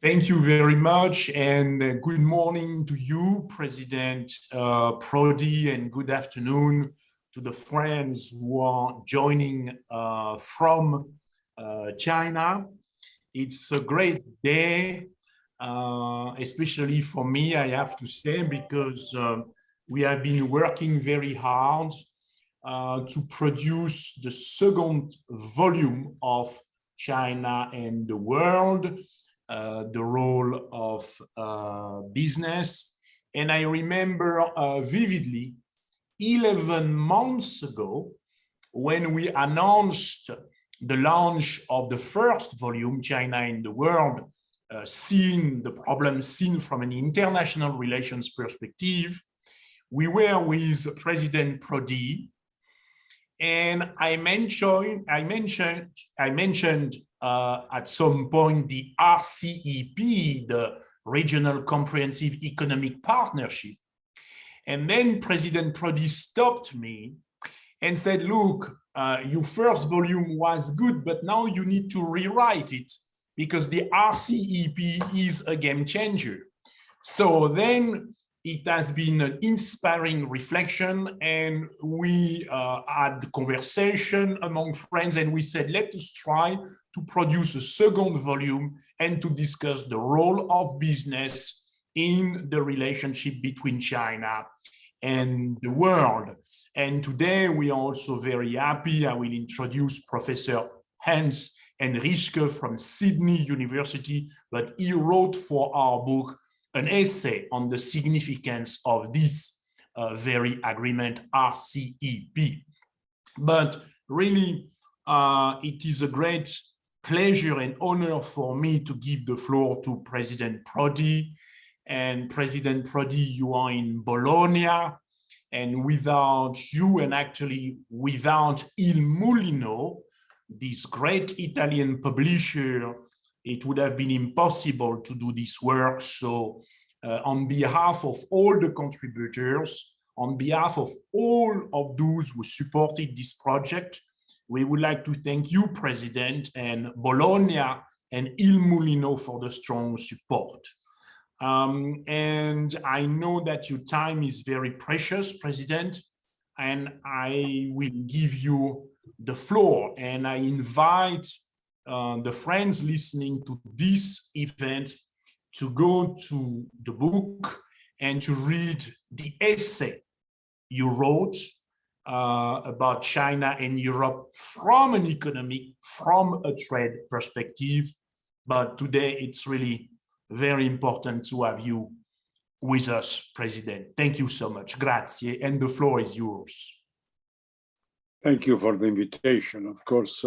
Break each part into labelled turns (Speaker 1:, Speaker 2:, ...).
Speaker 1: Thank you very much, and good morning to you, President Prodi, and good afternoon to the friends who are joining from China. It's a great day, especially for me, I have to say, because we have been working very hard to produce the second volume of China and the world, the role of business. And I remember vividly 11 months ago when we announced the launch of the first volume, China in the World, seeing the problem seen from an international relations perspective. We were with President Prodi, and I mentioned at some point the RCEP, the Regional Comprehensive Economic Partnership. And then President Prodi stopped me and said, look, your first volume was good, but now you need to rewrite it because the RCEP is a game changer. So then it has been an inspiring reflection, and we had the conversation among friends, and we said, let us try to produce a second volume and to discuss the role of business in the relationship between China and the world. And today we are also very happy. I will introduce Professor Hans Henrischke from Sydney University, but he wrote for our book an essay on the significance of this very agreement, RCEP. But really, it is a great pleasure and honor for me to give the floor to President Prodi. And President Prodi, you are in Bologna, and without you, and actually without Il Mulino, this great Italian publisher, it would have been impossible to do this work. So on behalf of all the contributors, on behalf of all of those who supported this project, we would like to thank you, President, and Bologna and Il Mulino for the strong support. And I know that your time is very precious, President, and I will give you the floor, and I invite the friends listening to this event to go to the book and to read the essay you wrote about China and Europe from an economic, from a trade perspective. But today it's really very important to have you with us, President. Thank you so much. Grazie. And the floor is yours.
Speaker 2: Thank you for the invitation. Of course,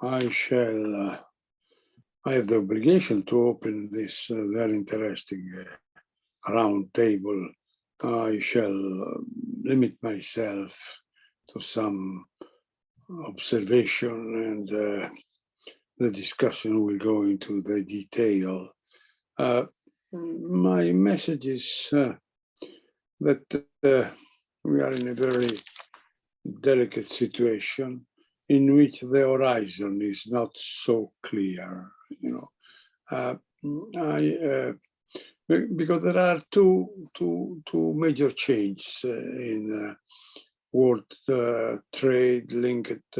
Speaker 2: I have the obligation to open this very interesting round table. I shall limit myself to some observation, and the discussion will go into the detail. My message is that we are in a very delicate situation in which the horizon is not so clear, because there are two major changes in world trade linked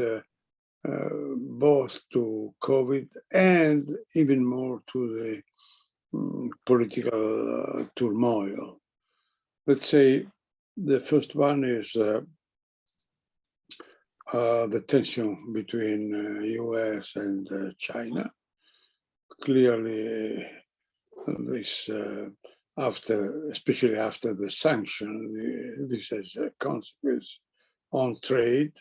Speaker 2: both to COVID and even more to the political turmoil. Let's say the first one is the tension between US and China. Clearly, this especially after the sanction, this has a consequence on trade.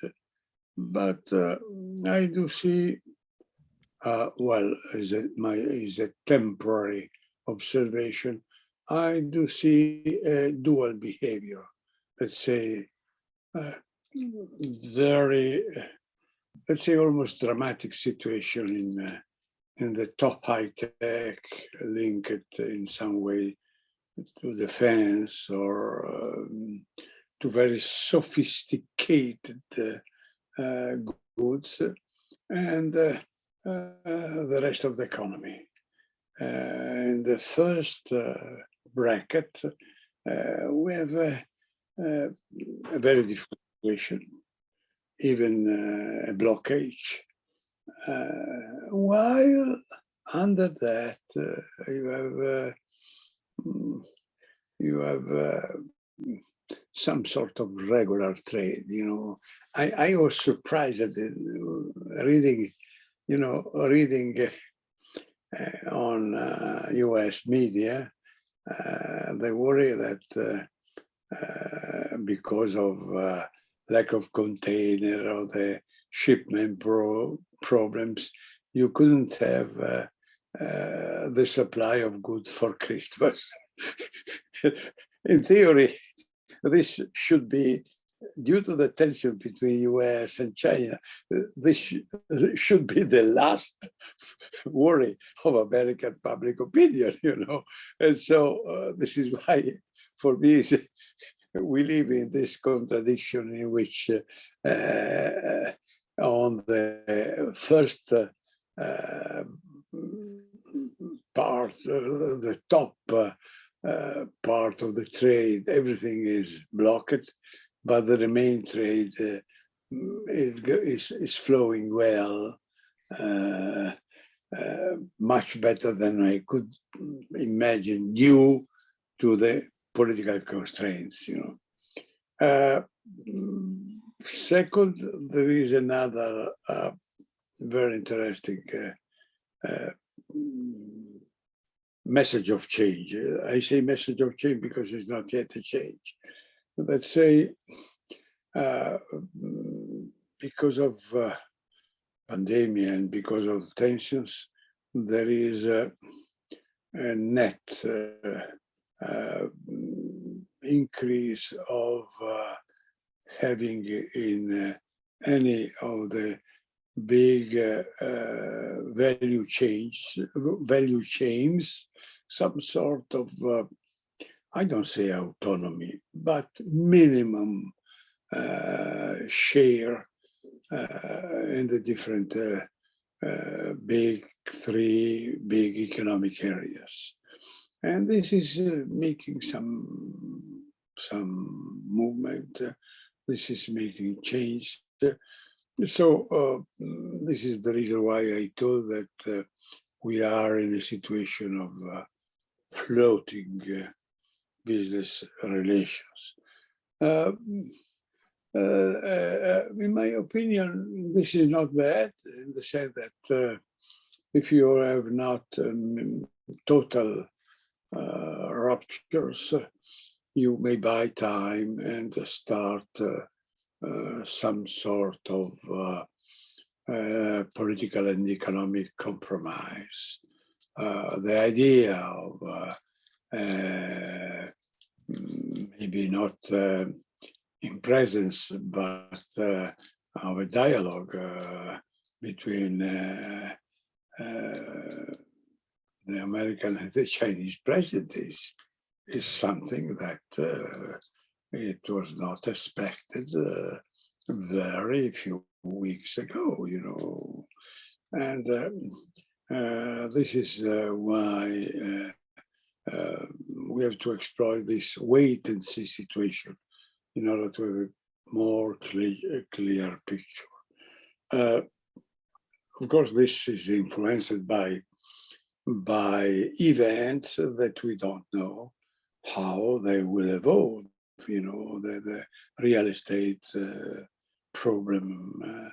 Speaker 2: But I do see, is a temporary observation. I do see a dual behavior. Let's say very, let's say almost dramatic situation in the top high tech, linked in some way to defense or to very sophisticated goods, and the rest of the economy. In the first bracket, we have a very difficult situation, even a blockage. While under that, you have some sort of regular trade. I was surprised at reading on U.S. media, they worry that because of lack of container or the shipment problems, you couldn't have the supply of goods for Christmas. In theory, this should be, due to the tension between US and China, this should be the last worry of American public opinion, And so this is why, for me, we live in this contradiction in which on the first part, the top part of the trade, everything is blocked, but the remaining trade is flowing well, much better than I could imagine, due to the political constraints. Second, there is another very interesting message of change. I say message of change because it's not yet a change. Let's say because of pandemic and because of tensions, there is a net increase of having in any of the big value chains, some sort of, I don't say autonomy, but minimum share in the different three big economic areas. And this is making some movement. This is making change. So this is the reason why I told that we are in a situation of floating business relations. In my opinion, this is not bad in the sense that if you have not total ruptures, you may buy time and start some sort of political and economic compromise. The idea of maybe not in presence, but of a dialogue between the American and the Chinese president is something that it was not expected very few weeks ago, And this is why we have to explore this wait and see situation in order to have a more clear picture. Of course, this is influenced by events that we don't know how they will evolve. The real estate problem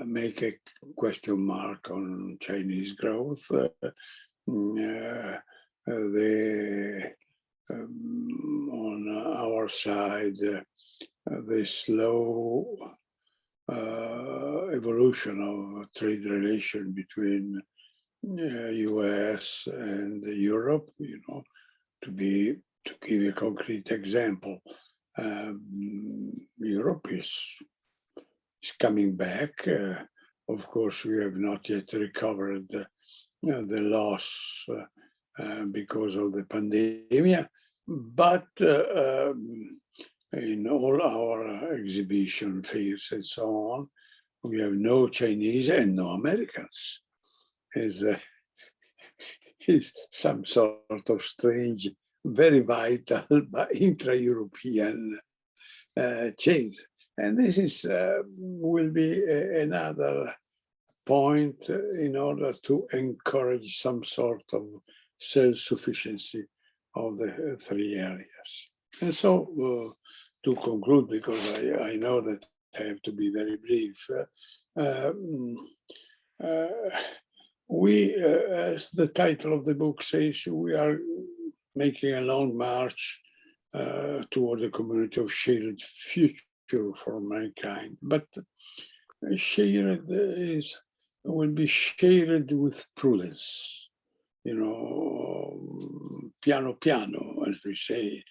Speaker 2: make a question mark on Chinese growth. On our side, the slow evolution of trade relation between US and Europe, to give a concrete example, Europe is coming back. Of course, we have not yet recovered the loss because of the pandemic, but in all our exhibition fields and so on, we have no Chinese and no Americans. is some sort of strange, very vital, but intra-European change. And this is will be another point in order to encourage some sort of self-sufficiency of the three areas. And so to conclude, because I know that I have to be very brief, we, as the title of the book says, we are making a long march toward the community of shared future for mankind. But shared will be shared with prudence, you know, piano piano, as we say,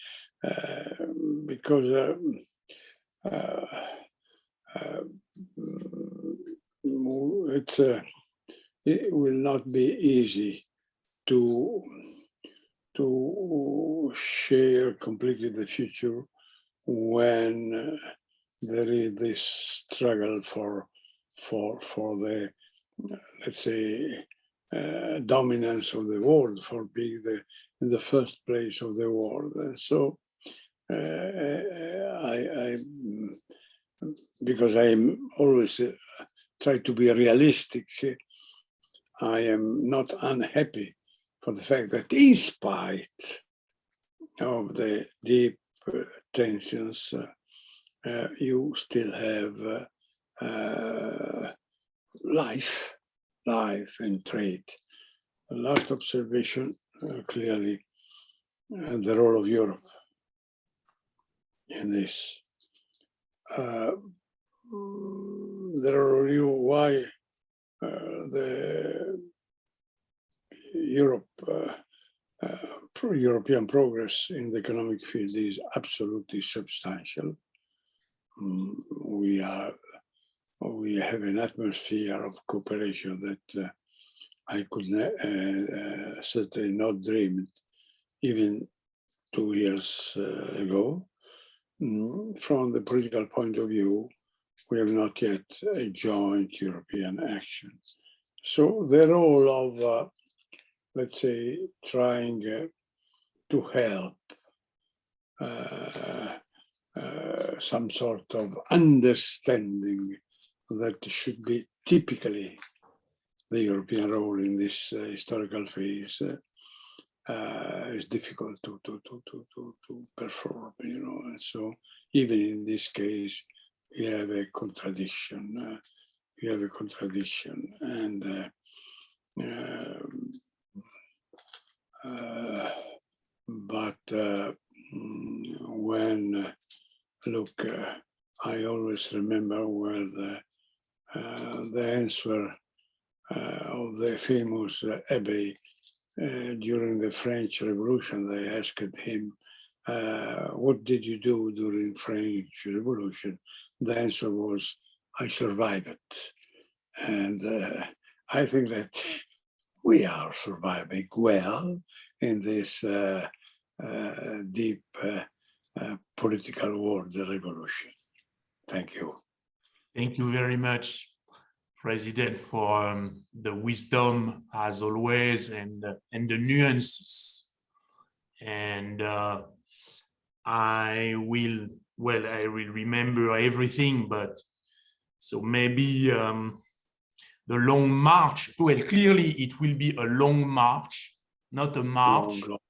Speaker 2: because it will not be easy to share completely the future when there is this struggle for the, let's say, dominance of the world, for being in the first place of the world. And so because I am always try to be realistic, I am not unhappy for the fact that in spite of the deep tensions, you still have life and trade. The last observation, clearly, the role of Europe in this. There are you why the European progress in the economic field is absolutely substantial. We have an atmosphere of cooperation that I could certainly not dream even 2 years ago. From the political point of view, we have not yet a joint European action. So the role of, let's say, trying to help some sort of understanding that should be typically the European role in this historical phase is difficult to perform, you know. And so even in this case, we have a contradiction. And when look, I always remember where the answer of the famous Abbé during the French Revolution. They asked him, what did you do during French Revolution? The answer was, I survived. And I think that we are surviving well in this deep political war, the revolution. Thank you.
Speaker 1: Thank you very much, President, for the wisdom as always and the nuances. And I will remember everything, but so maybe the long march, well, clearly it will be a long march, not a march, long.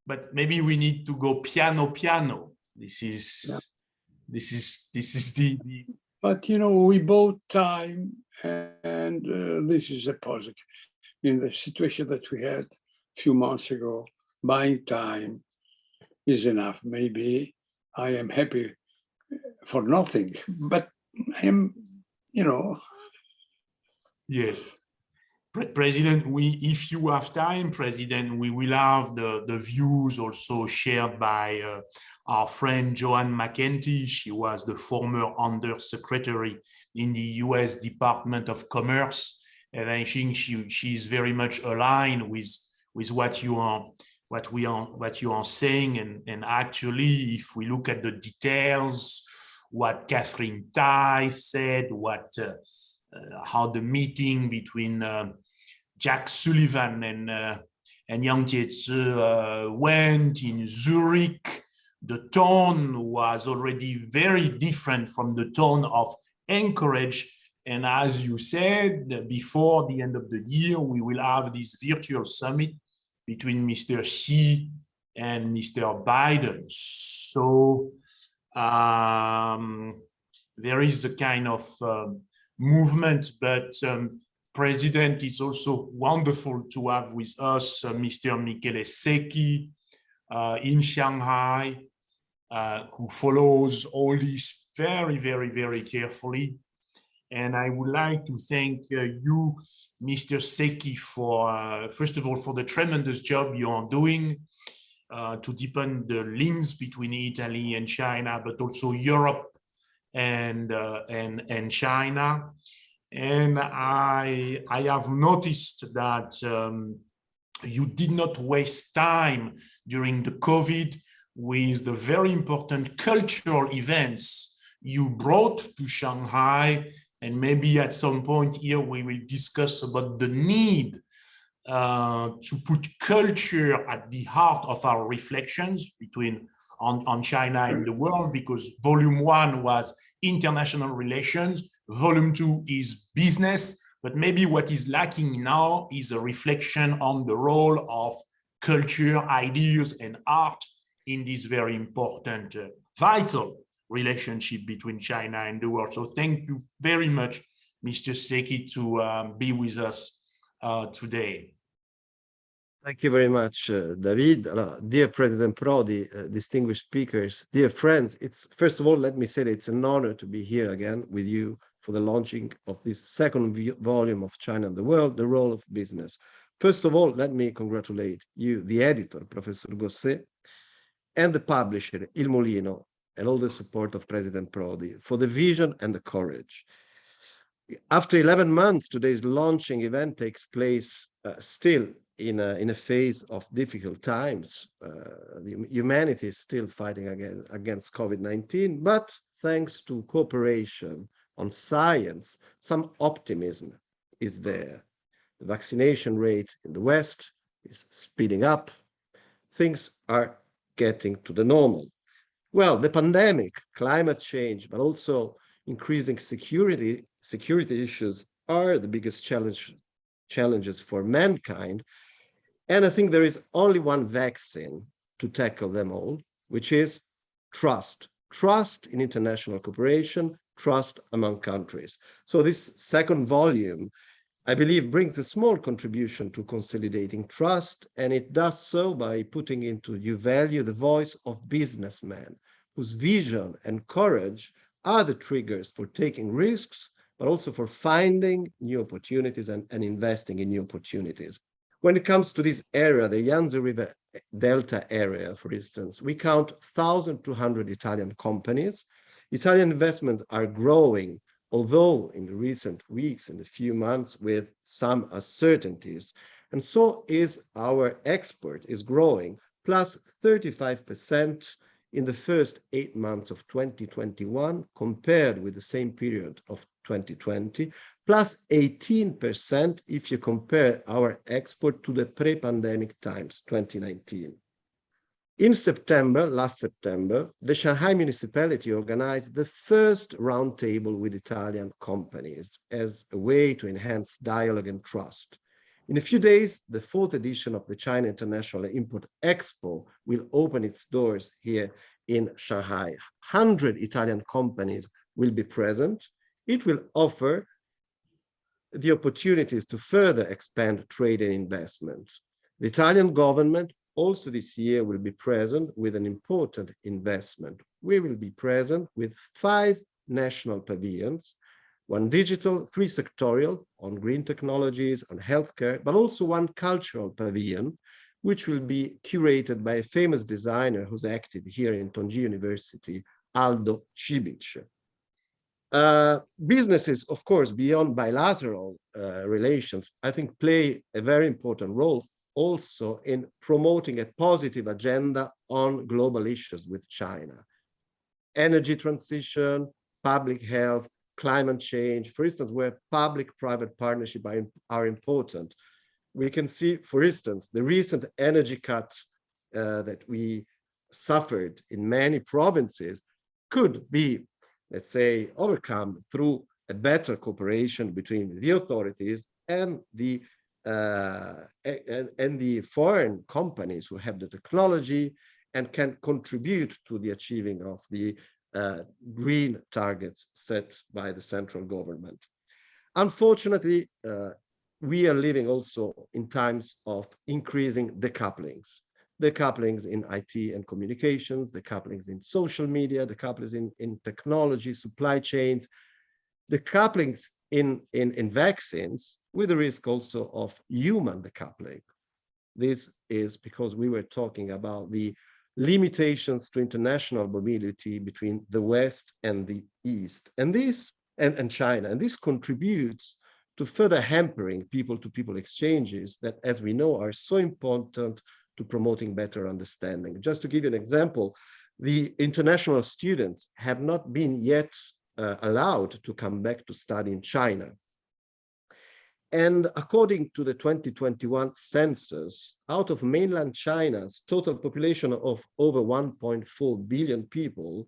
Speaker 1: But maybe we need to go piano piano. This is the
Speaker 2: But you know, we bought time, and this is a positive. In the situation that we had a few months ago, buying time is enough. Maybe I am happy for nothing, but I am, you know.
Speaker 1: Yes. President, if you have time, President, we will have the views also shared by our friend Joanne McEntee. She was the former Undersecretary in the US Department of Commerce, and I think she's very much aligned with what you are saying. And actually, if we look at the details, what Catherine Tai said, how the meeting between Jack Sullivan and Yang Jiechi went in Zurich, the tone was already very different from the tone of Anchorage. And as you said, before the end of the year, we will have this virtual summit between Mr. Xi and Mr. Biden. So there is a kind of movement, but President, it's also wonderful to have with us Mr. Michele Secchi in Shanghai, who follows all this very, very, very carefully. And I would like to thank you, Mr. Secchi, for, first of all, for the tremendous job you are doing to deepen the links between Italy and China, but also Europe and China. And I have noticed that you did not waste time during the COVID with the very important cultural events you brought to Shanghai. And maybe at some point here, we will discuss about the need to put culture at the heart of our reflections on China and the world, because volume 1 was international relations, volume 2 is business, but maybe what is lacking now is a reflection on the role of culture, ideas, and art in this very important, vital relationship between China and the world. So thank you very much, Mr. Secchi, to be with us today.
Speaker 3: Thank you very much, David. Dear President Prodi, distinguished speakers, dear friends, first of all, let me say that it's an honor to be here again with you for the launching of this second volume of China and the World, The Role of Business. First of all, let me congratulate you, the editor, Professor Gosset, and the publisher, Il Mulino, and all the support of President Prodi for the vision and the courage. After 11 months, today's launching event takes place still in a phase of difficult times. Humanity is still fighting against COVID-19, but thanks to cooperation on science, some optimism is there. The vaccination rate in the West is speeding up. Things are getting to the normal. Well, the pandemic, climate change, but also increasing security issues are the biggest challenges for mankind. And I think there is only one vaccine to tackle them all, which is trust. Trust in international cooperation, trust among countries. So this second volume, I believe, brings a small contribution to consolidating trust, and it does so by putting into new value the voice of businessmen whose vision and courage are the triggers for taking risks, but also for finding new opportunities and investing in new opportunities. When it comes to this area, the Yangtze River Delta area, for instance, we count 1,200 Italian companies. Italian investments are growing, although in the recent weeks and a few months with some uncertainties. And so is our export is growing, plus 35% in the first 8 months of 2021 compared with the same period of 2020, plus 18% if you compare our export to the pre-pandemic times, 2019. In September, last September, the Shanghai municipality organized the first roundtable with Italian companies as a way to enhance dialogue and trust. In a few days, the 4th edition of the China International Import Expo will open its doors here in Shanghai. 100 Italian companies will be present. It will offer the opportunities to further expand trade and investment. The Italian government also this year will be present with an important investment. We will be present with 5 national pavilions, 1 digital, 3 sectorial on green technologies, on healthcare, but also 1 cultural pavilion, which will be curated by a famous designer who's active here in Tongji University, Aldo Cibic. Businesses, of course, beyond bilateral relations, I think play a very important role also in promoting a positive agenda on global issues with China. Energy transition, public health, climate change, for instance, where public-private partnerships are important. we can see, for instance, the recent energy cut that we suffered in many provinces could be, let's say, overcome through a better cooperation between the authorities and the foreign companies who have the technology and can contribute to the achieving of the green targets set by the central government. Unfortunately, we are living also in times of increasing decouplings. Decouplings in IT and communications, decouplings in social media, decouplings in technology, supply chains, decouplings in vaccines, with the risk also of human decoupling. This is because we were talking about the limitations to international mobility between the West and the East, and this and China, and this contributes to further hampering people-to-people exchanges that, as we know, are so important to promoting better understanding. Just to give you an example, the international students have not been yet allowed to come back to study in China. And according to the 2021 census, out of mainland China's total population of over 1.4 billion people,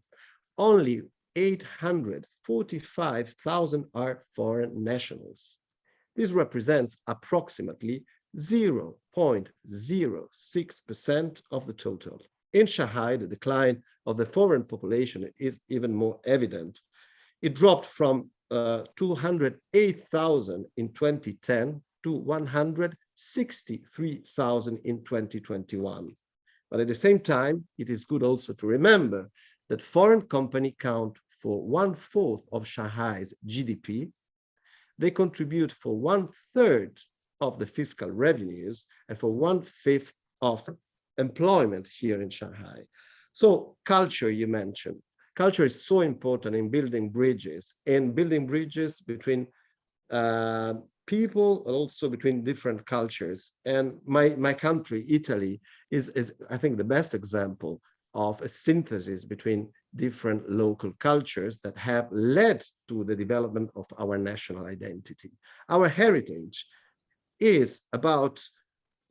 Speaker 3: only 845,000 are foreign nationals. This represents approximately 0.06% of the total. In Shanghai, the decline of the foreign population is even more evident. It dropped from 208,000 in 2010 to 163,000 in 2021. But at the same time, it is good also to remember that foreign companies count for 1/4 of Shanghai's GDP. They contribute for 1/3 of the fiscal revenues and for 1/5 of employment here in Shanghai. So culture, you mentioned. Culture is so important in building bridges, between people and also between different cultures. And my country, Italy, is I think the best example of a synthesis between different local cultures that have led to the development of our national identity. Our heritage is about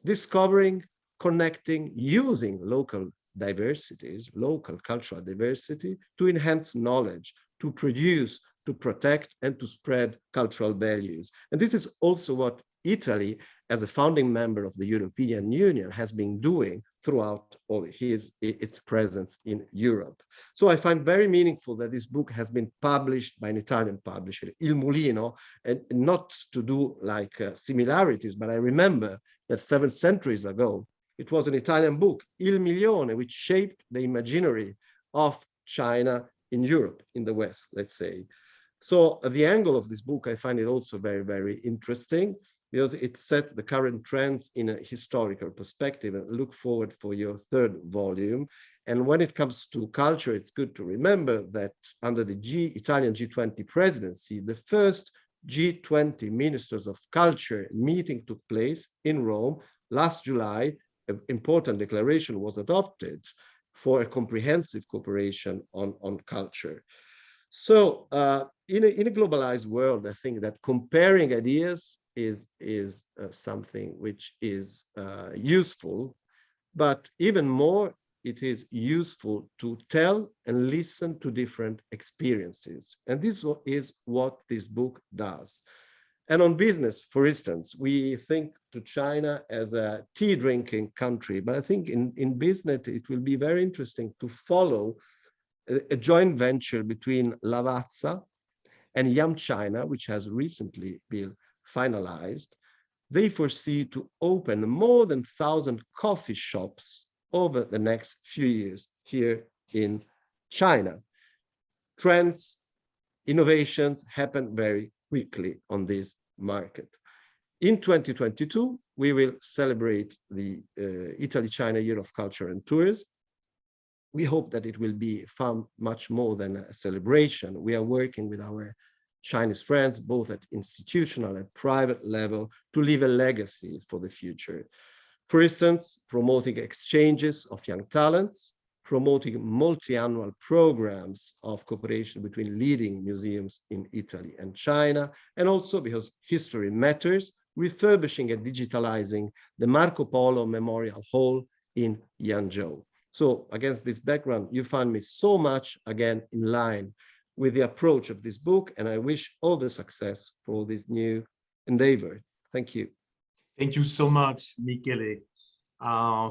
Speaker 3: discovering, connecting, using local diversities, local cultural diversity, to enhance knowledge, to produce, to protect, and to spread cultural values. And this is also what Italy, as a founding member of the European Union, has been doing throughout all its presence in Europe. So I find very meaningful that this book has been published by an Italian publisher, Il Mulino, and not to do like similarities, but I remember that 7 centuries ago, it was an Italian book, Il Mulino, which shaped the imaginary of China in Europe, in the West, let's say. So at the angle of this book, I find it also very, very interesting, because it sets the current trends in a historical perspective, and look forward for your 3rd volume. And when it comes to culture, it's good to remember that under the Italian G20 presidency, the first G20 ministers of culture meeting took place in Rome last July. An important declaration was adopted for a comprehensive cooperation on culture. So in a globalized world, I think that comparing ideas is something which is useful, but even more, it is useful to tell and listen to different experiences. And this is what this book does. And on business, for instance, we think to China as a tea drinking country, but I think in business, it will be very interesting to follow a joint venture between Lavazza and Yum China, which has recently been finalized. They foresee to open more than 1,000 coffee shops over the next few years here in China. Trends, innovations happen very quickly on this market. In 2022, we will celebrate the Italy-China Year of Culture and Tourism. We hope that it will be far much more than a celebration. We are working with our Chinese friends, both at institutional and private level, to leave a legacy for the future. For instance, promoting exchanges of young talents, promoting multi-annual programs of cooperation between leading museums in Italy and China, and also because history matters, refurbishing and digitalizing the Marco Polo Memorial Hall in Yangzhou. So against this background, you find me so much, again, in line with the approach of this book, and I wish all the success for this new endeavor. Thank you.
Speaker 1: Thank you so much, Michele,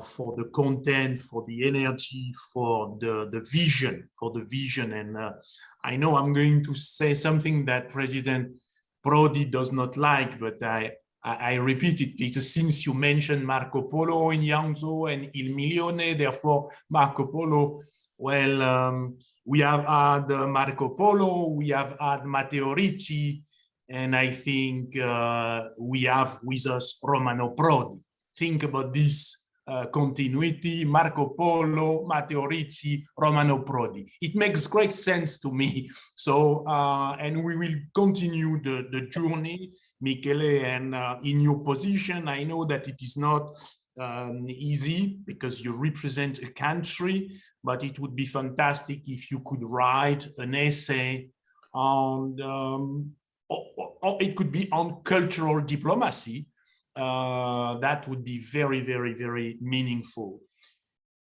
Speaker 1: for the content, for the energy, for the vision. And I know I'm going to say something that President Prodi does not like, but I repeat it because since you mentioned Marco Polo in Yangzhou and Il Milione, therefore Marco Polo, well, we have had Marco Polo, we have had Matteo Ricci, and I think we have with us Romano Prodi. Think about this continuity, Marco Polo, Matteo Ricci, Romano Prodi. It makes great sense to me. So, and we will continue the journey, Michele, and in your position, I know that it is not easy because you represent a country, but it would be fantastic if you could write an essay on, or it could be on cultural diplomacy. That would be very, very, very meaningful.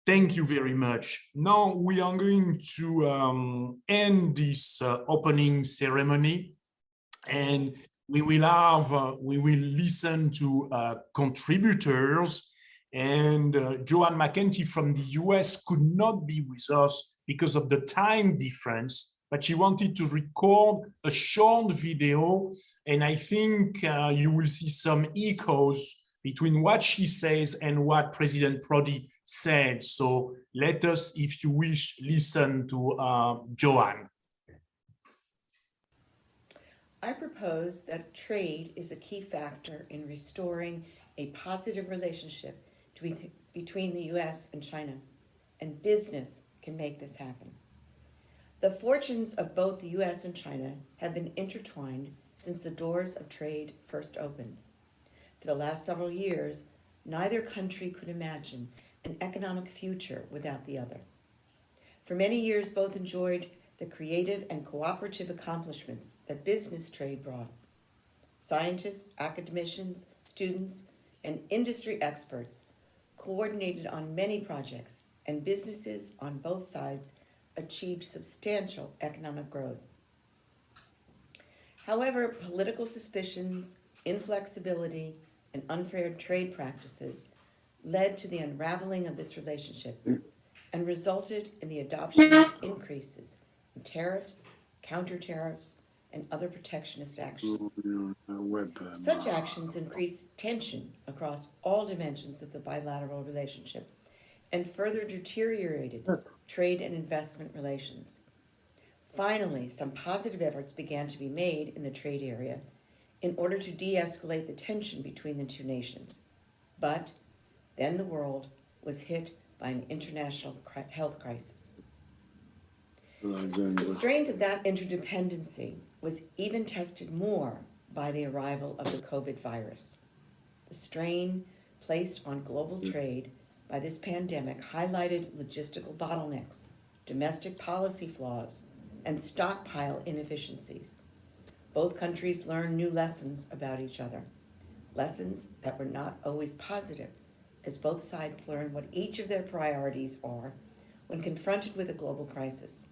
Speaker 1: Thank you very much. Now we are going to end this opening ceremony, and we will listen to contributors. And Joanne McEntee from the US could not be with us because of the time difference, but she wanted to record a short video, and I think you will see some echoes between what she says and what President Prodi said. So let us, if you wish, listen to Joanne.
Speaker 4: I propose that trade is a key factor in restoring a positive relationship between the US and China, and business can make this happen. The fortunes of both the US and China have been intertwined since the doors of trade first opened. For the last several years, neither country could imagine an economic future without the other. For many years, both enjoyed the creative and cooperative accomplishments that business trade brought. Scientists, academicians, students, and industry experts coordinated on many projects, and businesses on both sides achieved substantial economic growth. However, political suspicions, inflexibility, and unfair trade practices led to the unraveling of this relationship and resulted in the adoption of increases in tariffs, counter-tariffs, and other protectionist actions. Such actions increased tension across all dimensions of the bilateral relationship and further deteriorated trade and investment relations. Finally, some positive efforts began to be made in the trade area in order to de-escalate the tension between the two nations. But then the world was hit by an international health crisis. The strength of that interdependency was even tested more by the arrival of the COVID virus. The strain placed on global trade by this pandemic highlighted logistical bottlenecks, domestic policy flaws, and stockpile inefficiencies. Both countries learned new lessons about each other, lessons that were not always positive, as both sides learned what each of their priorities are when confronted with a global crisis.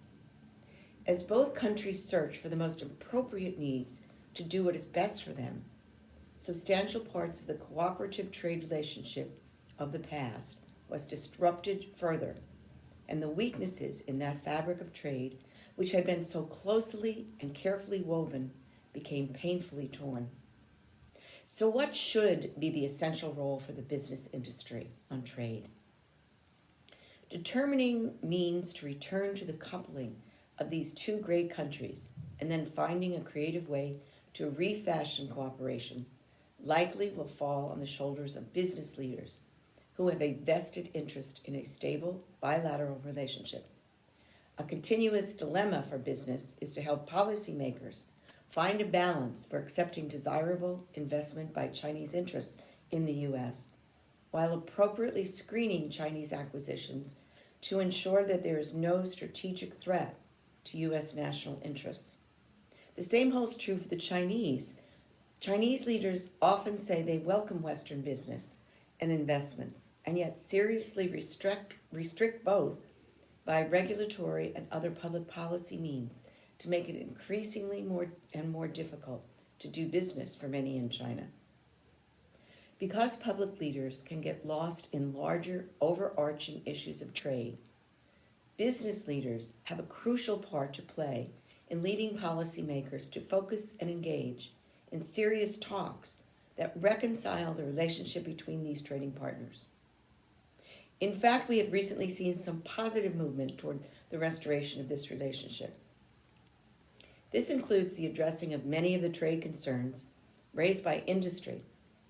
Speaker 4: As both countries search for the most appropriate needs to do what is best for them, substantial parts of the cooperative trade relationship of the past was disrupted further, and the weaknesses in that fabric of trade, which had been so closely and carefully woven, became painfully torn. So what should be the essential role for the business industry on trade? Determining means to return to the coupling of these two great countries and then finding a creative way to refashion cooperation likely will fall on the shoulders of business leaders who have a vested interest in a stable bilateral relationship. A continuous dilemma for business is to help policymakers find a balance for accepting desirable investment by Chinese interests in the U.S., while appropriately screening Chinese acquisitions to ensure that there is no strategic threat to U.S. national interests. The same holds true for the Chinese, Chinese leaders often say they welcome Western business and investments, and yet seriously restrict both by regulatory and other public policy means to make it increasingly more difficult to do business for many in China. Because public leaders can get lost in larger, overarching issues of trade, business leaders have a crucial part to play in leading policymakers to focus and engage in serious talks that reconcile the relationship between these trading partners. In fact, we have recently seen some positive movement toward the restoration of this relationship. This includes the addressing of many of the trade concerns raised by industry,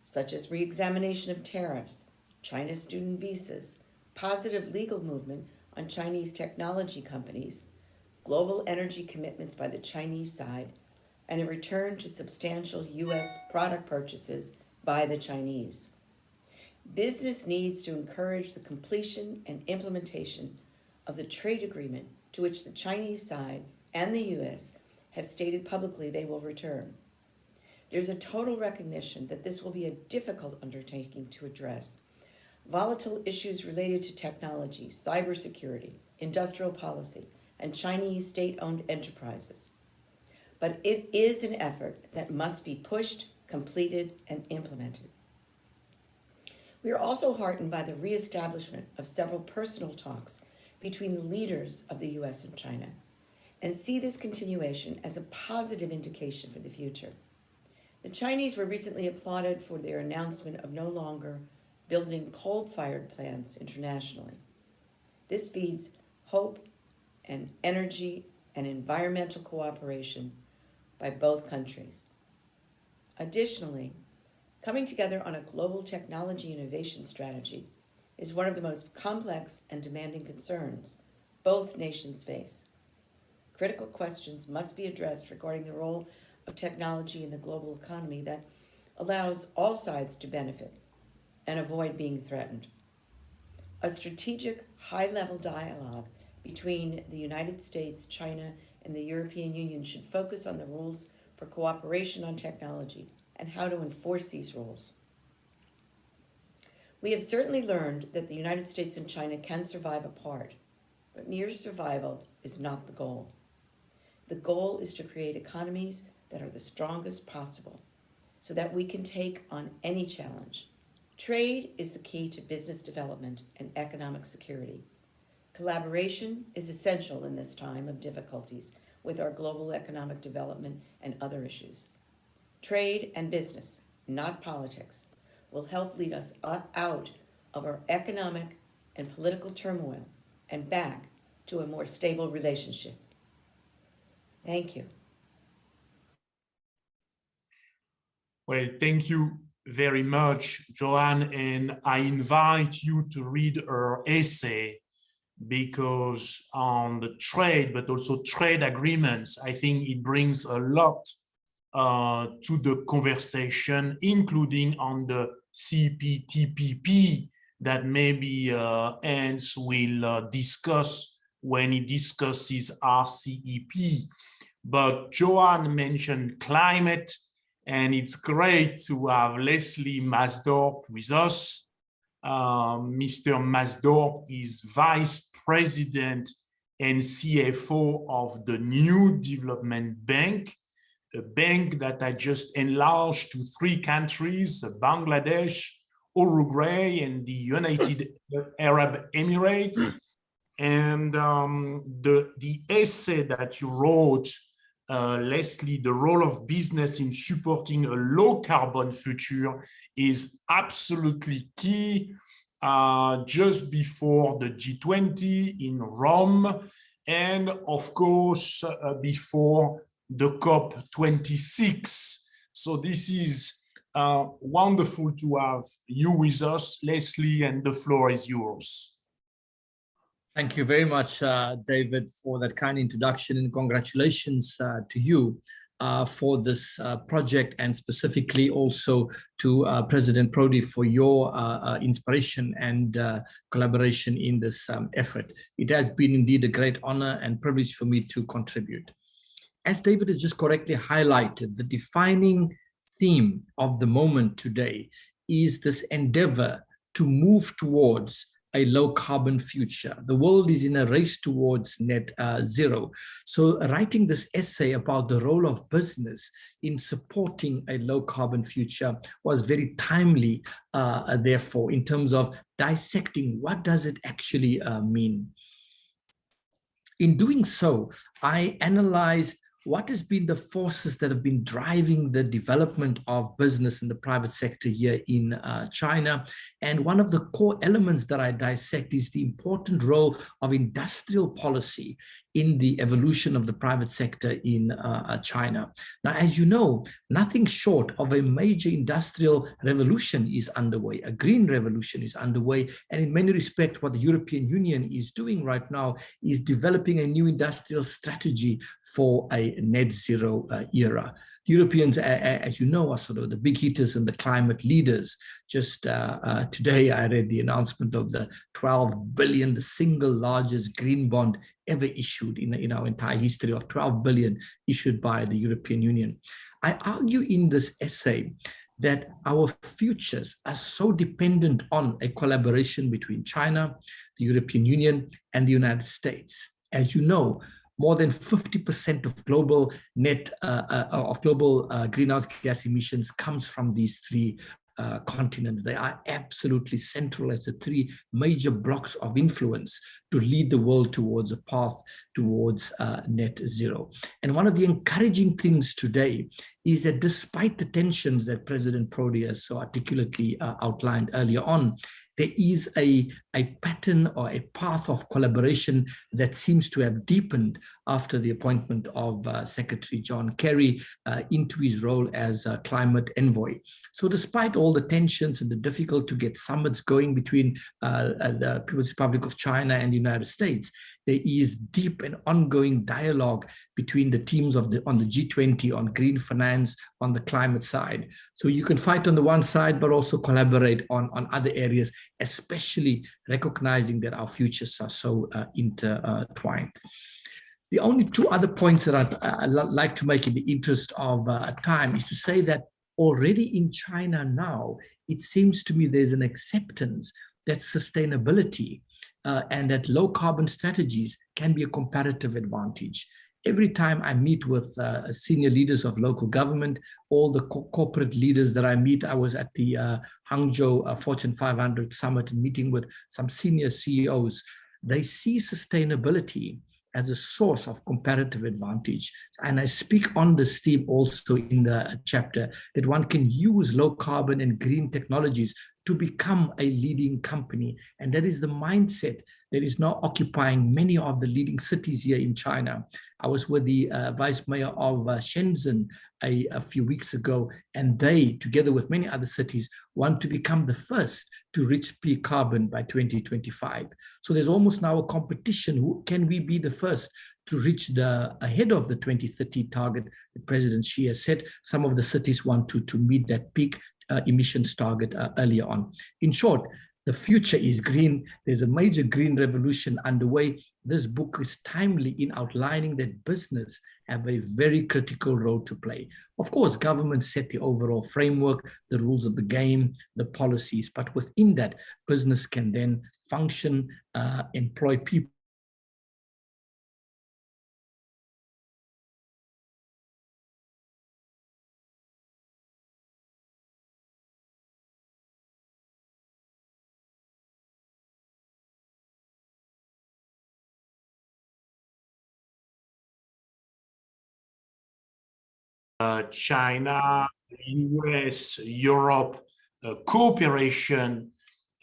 Speaker 4: such as re-examination of tariffs, China student visas, positive legal movement on Chinese technology companies, global energy commitments by the Chinese side, and a return to substantial U.S. product purchases by the Chinese. Business needs to encourage the completion and implementation of the trade agreement to which the Chinese side and the U.S. have stated publicly they will return. There's a total recognition that this will be a difficult undertaking to address. Volatile issues related to technology, cybersecurity, industrial policy, and Chinese state-owned enterprises. But it is an effort that must be pushed, completed, and implemented. We are also heartened by the reestablishment of several personal talks between the leaders of the U.S. and China, and see this continuation as a positive indication for the future. The Chinese were recently applauded for their announcement of no longer building coal-fired plants internationally. This feeds hope and energy and environmental cooperation by both countries. Additionally, coming together on a global technology innovation strategy is one of the most complex and demanding concerns both nations face. Critical questions must be addressed regarding the role of technology in the global economy that allows all sides to benefit and avoid being threatened. A strategic, high-level dialogue between the United States, China, and the European Union should focus on the rules for cooperation on technology and how to enforce these rules. We have certainly learned that the United States and China can survive apart, but mere survival is not the goal. The goal is to create economies that are the strongest possible so that we can take on any challenge. Trade is the key to business development and economic security. Collaboration is essential in this time of difficulties with our global economic development and other issues. Trade and business, not politics, will help lead us out of our economic and political turmoil and back to a more stable relationship. Thank you.
Speaker 1: Well, thank you very much, Joanne, and I invite you to read her essay because on the trade, but also trade agreements, I think it brings a lot to the conversation, including on the CPTPP that maybe Hans will discuss when he discusses RCEP. But Joanne mentioned climate, and it's great to have Leslie Masdorp with us. Mr. Masdorp is Vice President and CFO of the New Development Bank, a bank that I just enlarged to 3 countries, Bangladesh, Uruguay, and the United Arab Emirates. And the essay that you wrote, Leslie, the role of business in supporting a low carbon future is absolutely key. Just before the G20 in Rome, and of course, before the COP26. So this is wonderful to have you with us, Leslie, and the floor is yours.
Speaker 5: Thank you very much, David, for that kind introduction, and congratulations to you for this project, and specifically also to President Prodi for your inspiration and collaboration in this effort. It has been indeed a great honor and privilege for me to contribute. As David has just correctly highlighted, the defining theme of the moment today is this endeavor to move towards a low carbon future. The world is in a race towards net zero. So writing this essay about the role of business in supporting a low carbon future was very timely, therefore, in terms of dissecting what does it actually mean. In doing so, I analyzed what has been the forces that have been driving the development of business in the private sector here in China. And one of the core elements that I dissect is the important role of industrial policy in the evolution of the private sector in China. Now, as you know, nothing short of a major industrial revolution is underway. A green revolution is underway. And in many respects, what the European Union is doing right now is developing a new industrial strategy for a net zero era. Europeans, as you know, are sort of the big hitters and the climate leaders. Just today, I read the announcement of the 12 billion, the single largest green bond ever issued in our entire history, of 12 billion issued by the European Union. I argue in this essay that our futures are so dependent on a collaboration between China, the European Union, and the United States. As you know, more than 50% of global greenhouse gas emissions comes from these three continents. They are absolutely central as the three major blocks of influence to lead the world towards a path towards net zero. And one of the encouraging things today is that despite the tensions that President Prodi has so articulately outlined earlier on, there is a pattern or a path of collaboration that seems to have deepened after the appointment of Secretary John Kerry into his role as climate envoy. So despite all the tensions and the difficulty to get summits going between the People's Republic of China and the United States, there is deep and ongoing dialogue between the teams on the G20 on green finance, on the climate side. So you can fight on the one side, but also collaborate on other areas, especially recognizing that our futures are so intertwined. The only two other points that I'd like to make in the interest of time is to say that already in China now, it seems to me there's an acceptance that sustainability and that low carbon strategies can be a comparative advantage. Every time I meet with senior leaders of local government, all the corporate leaders that I meet, I was at the Hangzhou Fortune 500 Summit and meeting with some senior CEOs, they see sustainability as a source of comparative advantage. And I speak on this theme also in the chapter, that one can use low carbon and green technologies to become a leading company. And that is the mindset that is now occupying many of the leading cities here in China. I was with the vice mayor of Shenzhen a few weeks ago, and they, together with many other cities, want to become the first to reach peak carbon by 2025. So there's almost now a competition. Who can we be the first to reach ahead of the 2030 target that President Xi has set? Some of the cities want to meet that peak emissions target earlier on. In short, the future is green. There's a major green revolution underway. This book is timely in outlining that business have a very critical role to play. Of course, governments set the overall framework, the rules of the game, the policies, but within that, business can then function, employ people.
Speaker 1: China, US, Europe cooperation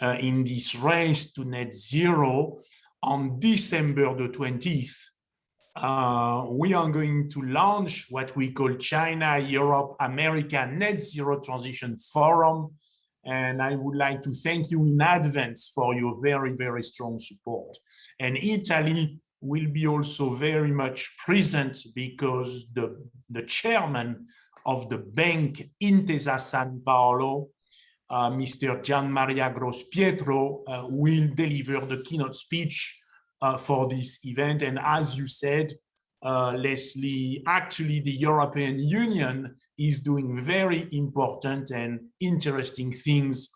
Speaker 1: in this race to net zero. On December the 20th, we are going to launch what we call China, Europe, America Net Zero Transition Forum. And I would like to thank you in advance for your very, very strong support. And Italy will be also very much present because the chairman of the bank Intesa San Paolo, Mr. Gian Maria Grospietro, will deliver the keynote speech for this event. And as you said, Leslie, actually the European Union is doing very important and interesting things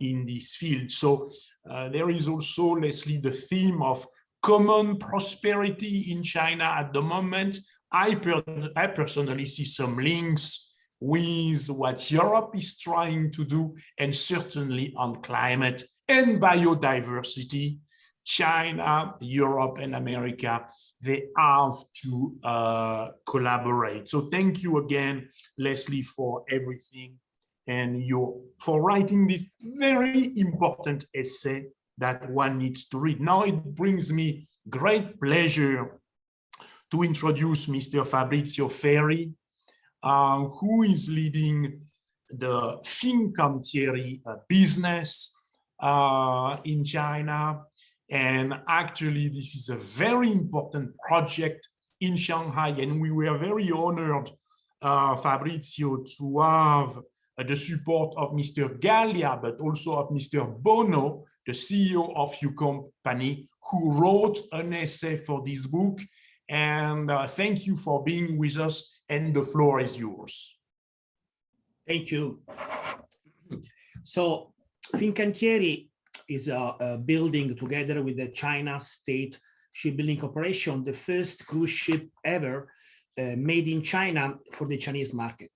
Speaker 1: in this field. So there is also, Leslie, the theme of common prosperity in China at the moment. I personally see some links with what Europe is trying to do, and certainly on climate and biodiversity. China, Europe, and America, they have to collaborate. So thank you again, Leslie, for everything, and for writing this very important essay that one needs to read. Now it brings me great pleasure to introduce Mr. Fabrizio Ferri, who is leading the Fincantieri business in China. And actually, this is a very important project in Shanghai, and we were very honored, Fabrizio, to have the support of Mr. Gallia, but also of Mr. Bono, the CEO of your company, who wrote an essay for this book. And thank you for being with us, and the floor is yours.
Speaker 6: Thank you. So Fincantieri is building, together with the China State Shipbuilding Corporation, the first cruise ship ever made in China for the Chinese market.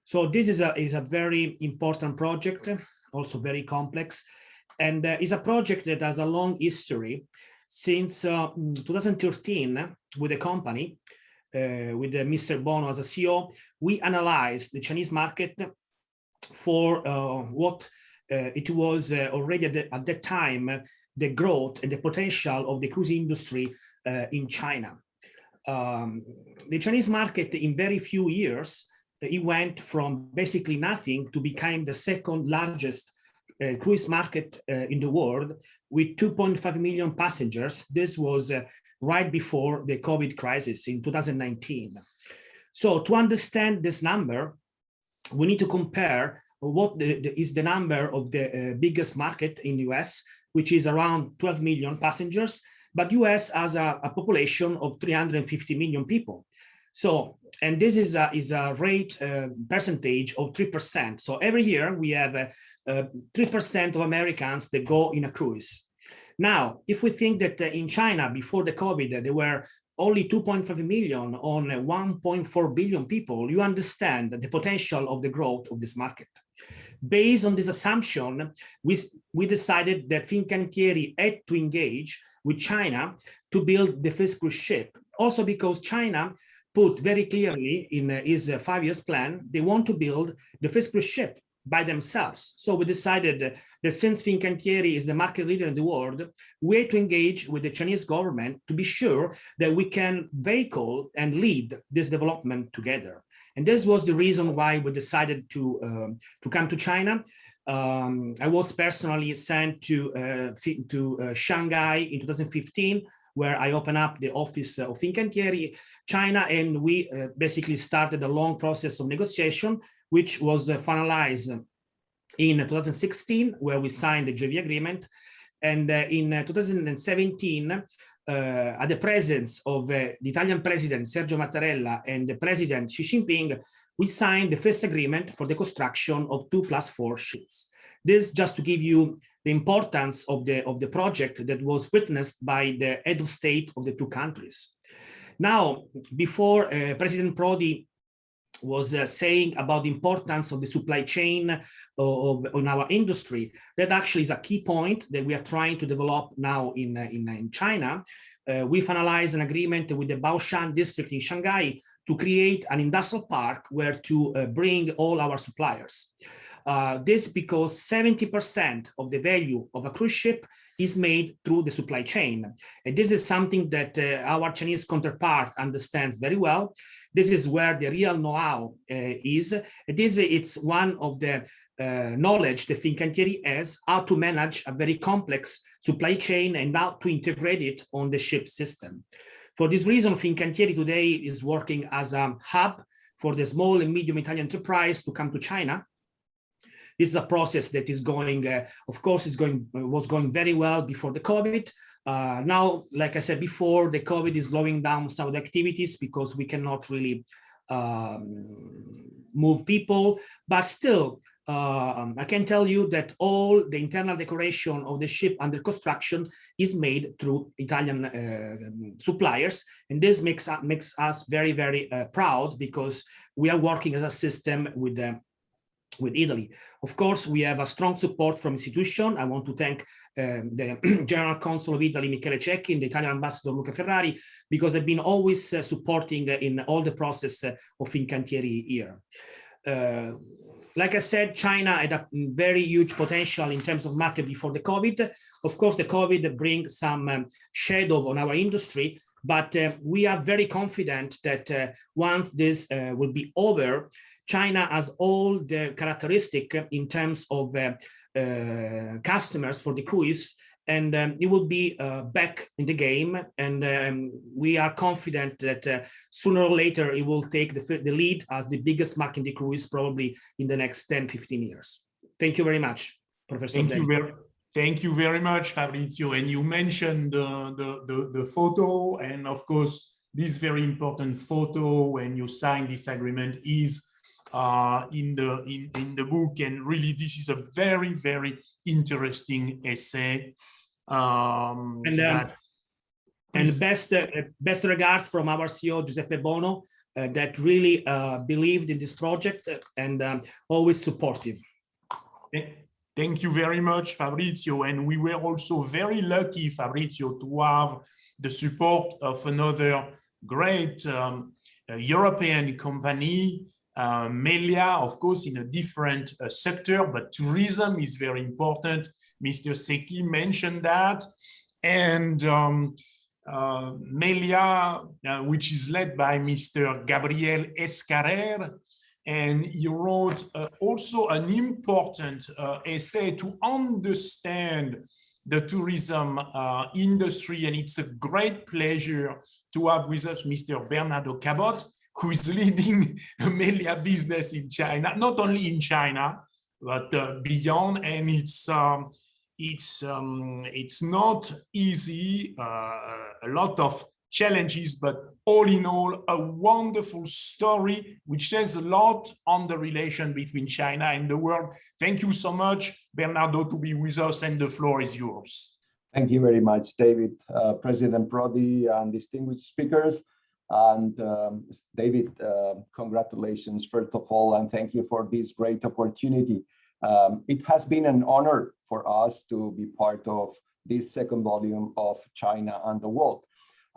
Speaker 6: So this is a very important project, also very complex, and is a project that has a long history. Since 2013, with the company, with Mr. Bono as a CEO, we analyzed the Chinese market for what it was already at that time, the growth and the potential of the cruise industry in China. The Chinese market, in very few years, it went from basically nothing to become the second largest cruise market in the world, with 2.5 million passengers. This was right before the COVID crisis in 2019. So to understand this number, we need to compare what is the number of the biggest market in US, which is around 12 million passengers, but US has a population of 350 million people. So, and this is a rate percentage of 3%. So every year we have 3% of Americans that go in a cruise. Now, if we think that in China before the COVID, there were only 2.5 million on 1.4 billion people, you understand the potential of the growth of this market. Based on this assumption, we decided that Fincantieri had to engage with China to build the first cruise ship. Also because China put very clearly in his 5-year plan, they want to build the first cruise ship by themselves. So we decided that since Fincantieri is the market leader in the world, we had to engage with the Chinese government to be sure that we can vehicle and lead this development together. And this was the reason why we decided to come to China. I was personally sent to Shanghai in 2015, where I opened up the office of Fincantieri China, and we basically started a long process of negotiation, which was finalized in 2016, where we signed the JV agreement. And in 2017, at the presence of the Italian President Sergio Mattarella and the President Xi Jinping, we signed the first agreement for the construction of 2+4 ships. This just to give you the importance of the project that was witnessed by the head of state of the two countries. Now, before President Prodi was saying about the importance of the supply chain on our industry, that actually is a key point that we are trying to develop now in China. We finalized an agreement with the Baoshan district in Shanghai to create an industrial park where to bring all our suppliers. This because 70% of the value of a cruise ship is made through the supply chain. And this is something that our Chinese counterpart understands very well. This is where the real know-how is. It's one of the knowledge that Fincantieri has, how to manage a very complex supply chain and how to integrate it on the ship system. For this reason, Fincantieri today is working as a hub for the small and medium Italian enterprise to come to China. This is a process that is going, of course, was going very well before the COVID. Now, like I said before, the COVID is slowing down some of the activities because we cannot really move people, but still, I can tell you that all the internal decoration of the ship under construction is made through Italian suppliers, and this makes us very, very proud, because we are working as a system with Italy. Of course, we have a strong support from institution. I want to thank the General Consul of Italy, Michele Cecchi, and the Italian Ambassador Luca Ferrari, because they've been always supporting in all the process of Fincantieri here. Like I said, China had a very huge potential in terms of market before the COVID. Of course, the COVID brings some shadow on our industry, but we are very confident that once this will be over, China has all the characteristic in terms of customers for the cruise, and it will be back in the game. And we are confident that sooner or later it will take the lead as the biggest market in the cruise, probably in the next 10, 15 years. Thank you very much, Professor.
Speaker 1: Thank you very much, Fabrizio. And you mentioned the photo, and of course, this very important photo when you sign this agreement is in the book, and really this is a very, very interesting essay.
Speaker 6: And best regards from our CEO Giuseppe Bono, that really believed in this project and always supportive.
Speaker 1: Thank you very much, Fabrizio. And we were also very lucky, Fabrizio, to have the support of another great European company, Melia, of course, in a different sector, but tourism is very important. Mr. Secchi mentioned that. And Melia, which is led by Mr. Gabriel Escarer, and he wrote also an important essay to understand the tourism industry. And it's a great pleasure to have with us Mr. Bernardo Cabot, who is leading the Melia business in China, not only in China, but beyond. And it's not easy, a lot of challenges, but all in all, a wonderful story, which says a lot on the relation between China and the world. Thank you so much, Bernardo, to be with us, and the floor is yours.
Speaker 7: Thank you very much, David, President Prodi, and distinguished speakers. And David, congratulations, first of all, and thank you for this great opportunity. It has been an honor for us to be part of this second volume of China and the World.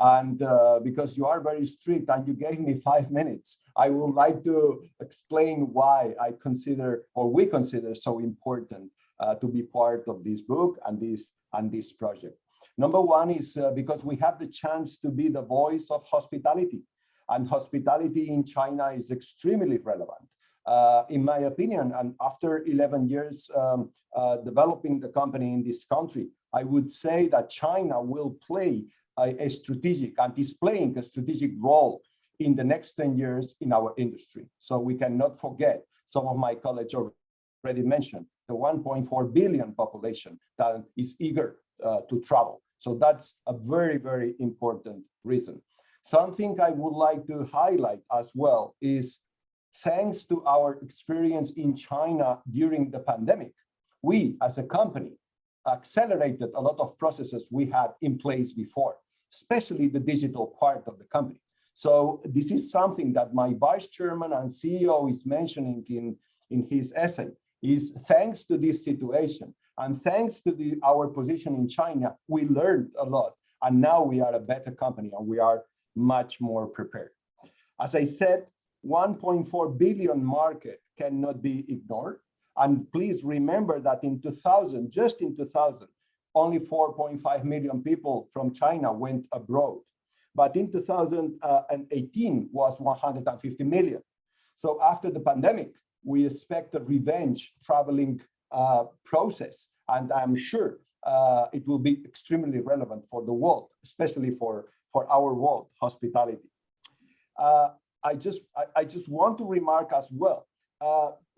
Speaker 7: And because you are very strict and you gave me 5 minutes, I would like to explain why I consider, or we consider, so important to be part of this book and this project. Number one is because we have the chance to be the voice of hospitality, and hospitality in China is extremely relevant. In my opinion, and after 11 years developing the company in this country, I would say that China will play a strategic and is playing a strategic role in the next 10 years in our industry. So we cannot forget, some of my colleagues already mentioned, the 1.4 billion population that is eager to travel. So that's a very, very important reason. Something I would like to highlight as well is, thanks to our experience in China during the pandemic, we as a company accelerated a lot of processes we had in place before, especially the digital part of the company. So this is something that my vice chairman and CEO is mentioning in his essay, is thanks to this situation and thanks to our position in China, we learned a lot. And now we are a better company and we are much more prepared. As I said, 1.4 billion market cannot be ignored. And please remember that in 2000, just in 2000, only 4.5 million people from China went abroad. But in 2018 was 150 million. So after the pandemic, we expect a revenge traveling process. And I'm sure it will be extremely relevant for the world, especially for our world hospitality. I just want to remark as well,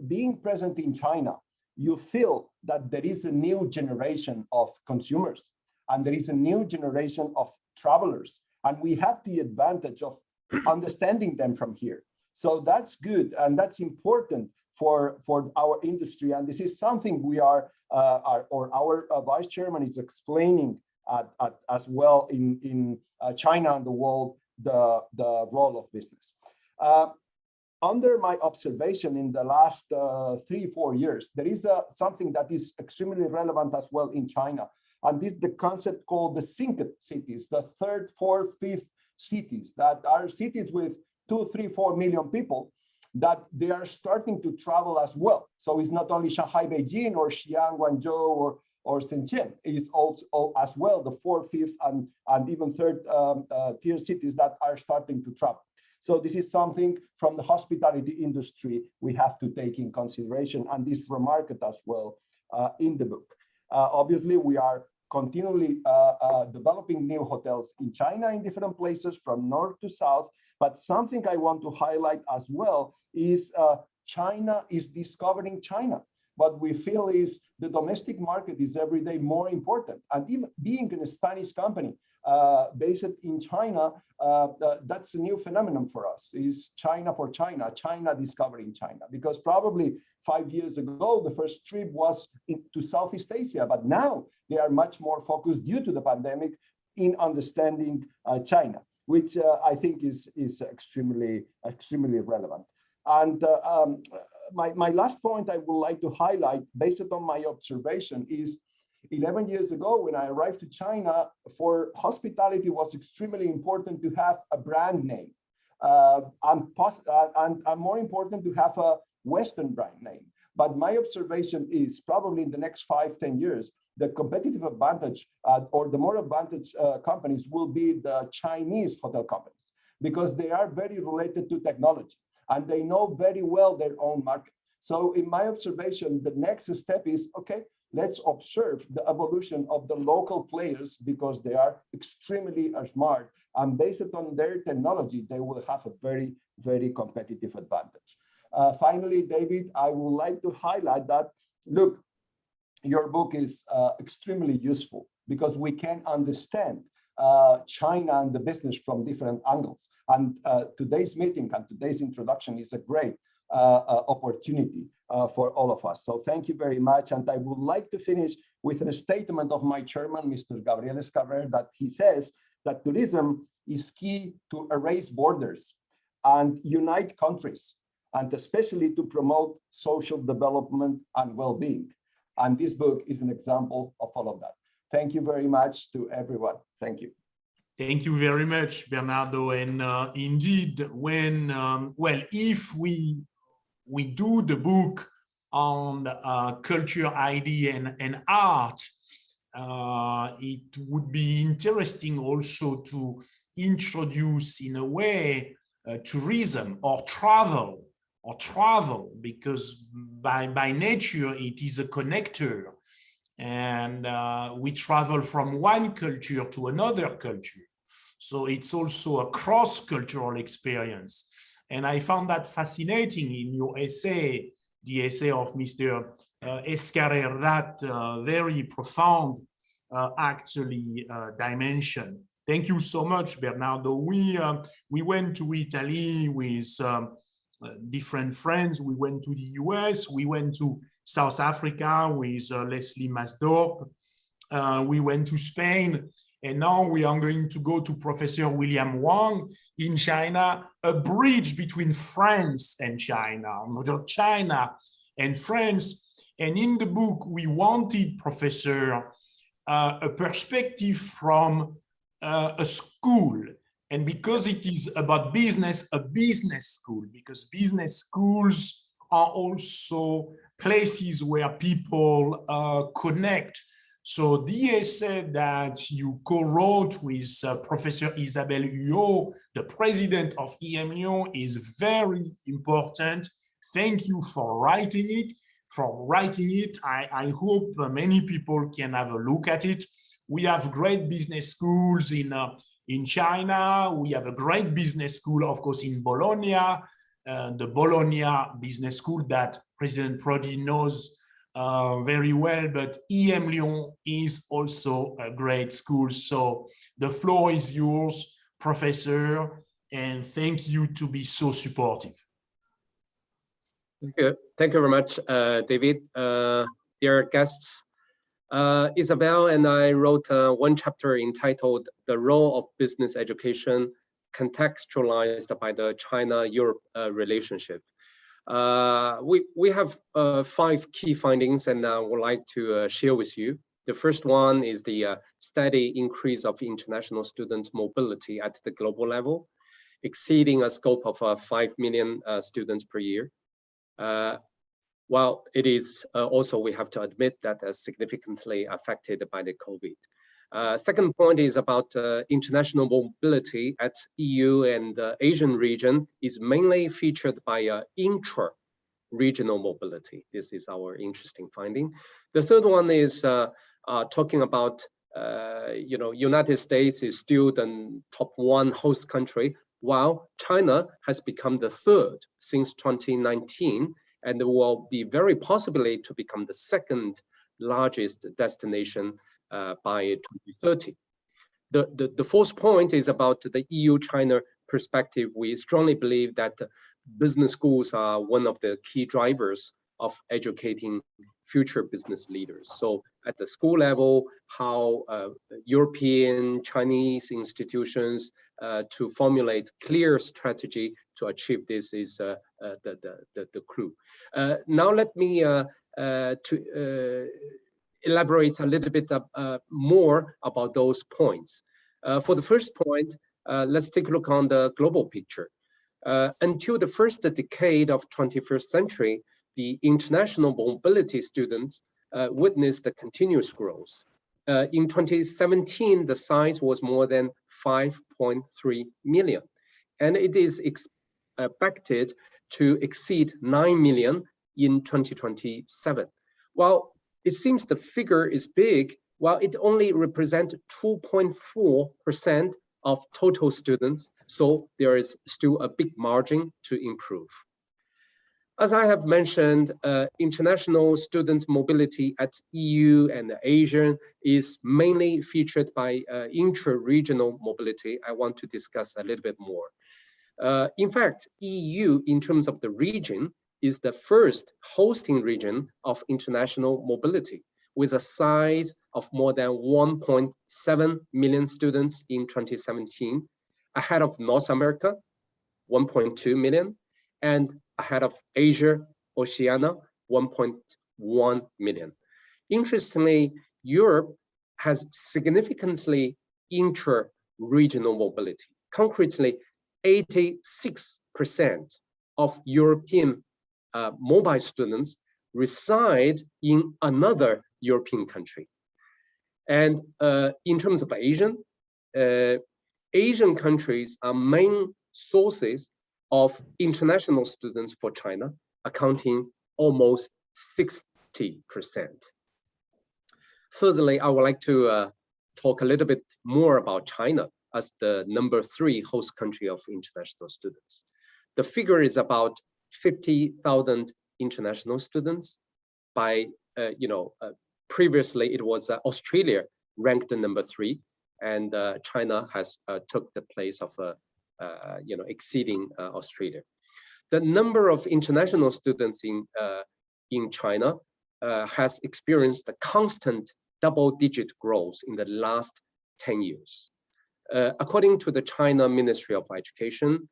Speaker 7: being present in China, you feel that there is a new generation of consumers and there is a new generation of travelers. And we have the advantage of understanding them from here. So that's good, and that's important for our industry. And this is something we our vice chairman is explaining as well in China and the world, the role of business. Under my observation in the last 3-4 years, there is something that is extremely relevant as well in China. And this is the concept called the synced cities, the 3rd, 4th, 5th cities, that are cities with 2, 3, 4 million people, that they are starting to travel as well. So it's not only Shanghai, Beijing, or Xi'an, Guangzhou, or Shenzhen. It's also as well the 4th, 5th, and even 3rd tier cities that are starting to travel. So this is something from the hospitality industry we have to take in consideration, and this remarked as well in the book. Obviously, we are continually developing new hotels in China in different places from north to south. But something I want to highlight as well is China is discovering China. What we feel is the domestic market is every day more important. And even being a Spanish company based in China, that's a new phenomenon for us, is China for China, China discovering China. Because probably 5 years ago, the first trip was to Southeast Asia, but now they are much more focused due to the pandemic in understanding China, which I think is extremely relevant. And my last point I would like to highlight, based on my observation, is 11 years ago when I arrived to China, for hospitality was extremely important to have a brand name, and more important to have a Western brand name. But my observation is probably in the next 5-10 years, the competitive advantage or the more advantaged companies will be the Chinese hotel companies, because they are very related to technology and they know very well their own market. So in my observation, the next step is, okay, let's observe the evolution of the local players, because they are extremely smart, and based on their technology, they will have a very, very competitive advantage. Finally, David, I would like to highlight that, look, your book is extremely useful because we can understand China and the business from different angles. And today's meeting and today's introduction is a great opportunity for all of us. So thank you very much. And I would like to finish with a statement of my chairman, Mr. Gabriel Escarrer, that he says that tourism is key to erase borders and unite countries, and especially to promote social development and well-being. And this book is an example of all of that. Thank you very much to everyone. Thank you.
Speaker 1: Thank you very much, Bernardo. And indeed, when, well, if we do the book on culture, ID, and art, it would be interesting also to introduce, in a way, tourism or travel, because by nature it is a connector, and we travel from one culture to another culture. So it's also a cross-cultural experience. And I found that fascinating in your essay, the essay of Mr. Escarrer, that very profound, actually, dimension. Thank you so much, Bernardo. We went to Italy with different friends. We went to the US, we went to South Africa with Leslie Masdorp. We went to Spain, and now we are going to go to Professor William Wang in China, a bridge between France and China, China and France. And in the book, we wanted, Professor, a perspective from a school. And because it is about business, a business school, because business schools are also places where people connect. So the essay that you co-wrote with Professor Isabelle Huyot, the president of Il Mulino, is very important. Thank you for writing it. I hope many people can have a look at it. We have great business schools in China. We have a great business school, of course, in Bologna, the Bologna Business School that President Prodi knows very well, but Il Mulino is also a great school. So the floor is yours, Professor, and thank you to be so supportive.
Speaker 8: Thank you very much, David. Dear guests, Isabel and I wrote one chapter entitled The Role of Business Education, contextualized by the China-Europe relationship. We have 5 key findings, and I would like to share with you. The first one is the steady increase of international student mobility at the global level, exceeding a scope of 5 million students per year. While it is also, we have to admit that significantly affected by the COVID. Second point is about international mobility at EU and Asian region is mainly featured by intra-regional mobility. This is our interesting finding. The third one is talking about, United States is still the top 1 host country, while China has become the 3rd since 2019, and will be very possibly to become the 2nd largest destination by 2030. The fourth point is about the EU-China perspective. We strongly believe that business schools are one of the key drivers of educating future business leaders. So at the school level, how European, Chinese institutions to formulate clear strategy to achieve this is the clue. Now let me elaborate a little bit more about those points. For the first point, let's take a look on the global picture. Until the first decade of 21st century, the international mobility students witnessed a continuous growth. In 2017, the size was more than 5.3 million, and it is expected to exceed 9 million in 2027. While it seems the figure is big, while it only represents 2.4% of total students, so there is still a big margin to improve. As I have mentioned, international student mobility at EU and Asia is mainly featured by intra-regional mobility. I want to discuss a little bit more. In fact, EU, in terms of the region, is the first hosting region of international mobility, with a size of more than 1.7 million students in 2017, ahead of North America, 1.2 million, and ahead of Asia, Oceania, 1.1 million. Interestingly, Europe has significantly intra-regional mobility. Concretely, 86% of European mobile students reside in another European country. And in terms of Asian countries are main sources of international students for China, accounting almost 60%. Thirdly, I would like to talk a little bit more about China as the number 3 host country of international students. The figure is about 50,000 international students. By previously it was Australia ranked the number 3, and China has took the place of exceeding Australia. The number of international students in China has experienced a constant double-digit growth in the last 10 years. According to the China Ministry of Education,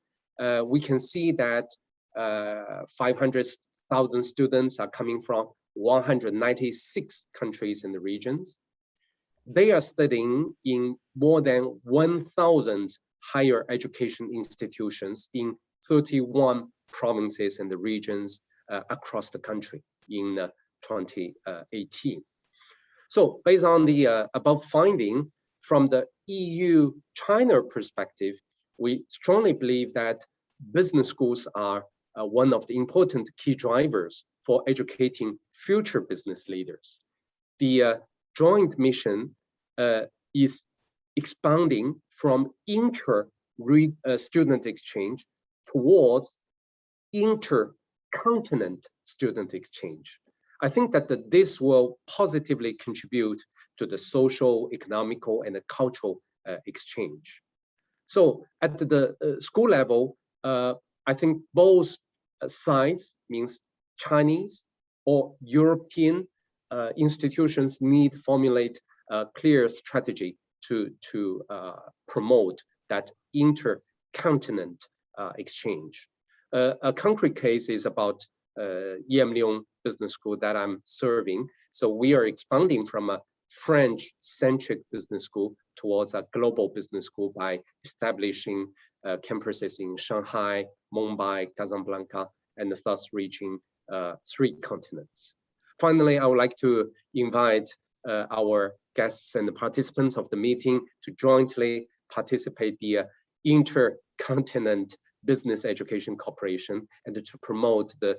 Speaker 8: we can see that 500,000 students are coming from 196 countries in the regions. They are studying in more than 1,000 higher education institutions in 31 provinces and the regions across the country in 2018. So based on the above finding, from the EU-China perspective, we strongly believe that business schools are one of the important key drivers for educating future business leaders. The joint mission is expanding from inter-student exchange towards inter-continent student exchange. I think that this will positively contribute to the social, economical, and the cultural exchange. So at the school level, I think both sides, means Chinese or European institutions, need to formulate a clear strategy to promote that intercontinent exchange. A concrete case is about Il Mulino Business School that I'm serving. So we are expanding from a French-centric business school towards a global business school by establishing campuses in Shanghai, Mumbai, Casablanca, and thus reaching 3 continents. Finally, I would like to invite our guests and the participants of the meeting to jointly participate the Intercontinent Business Education Cooperation and to promote the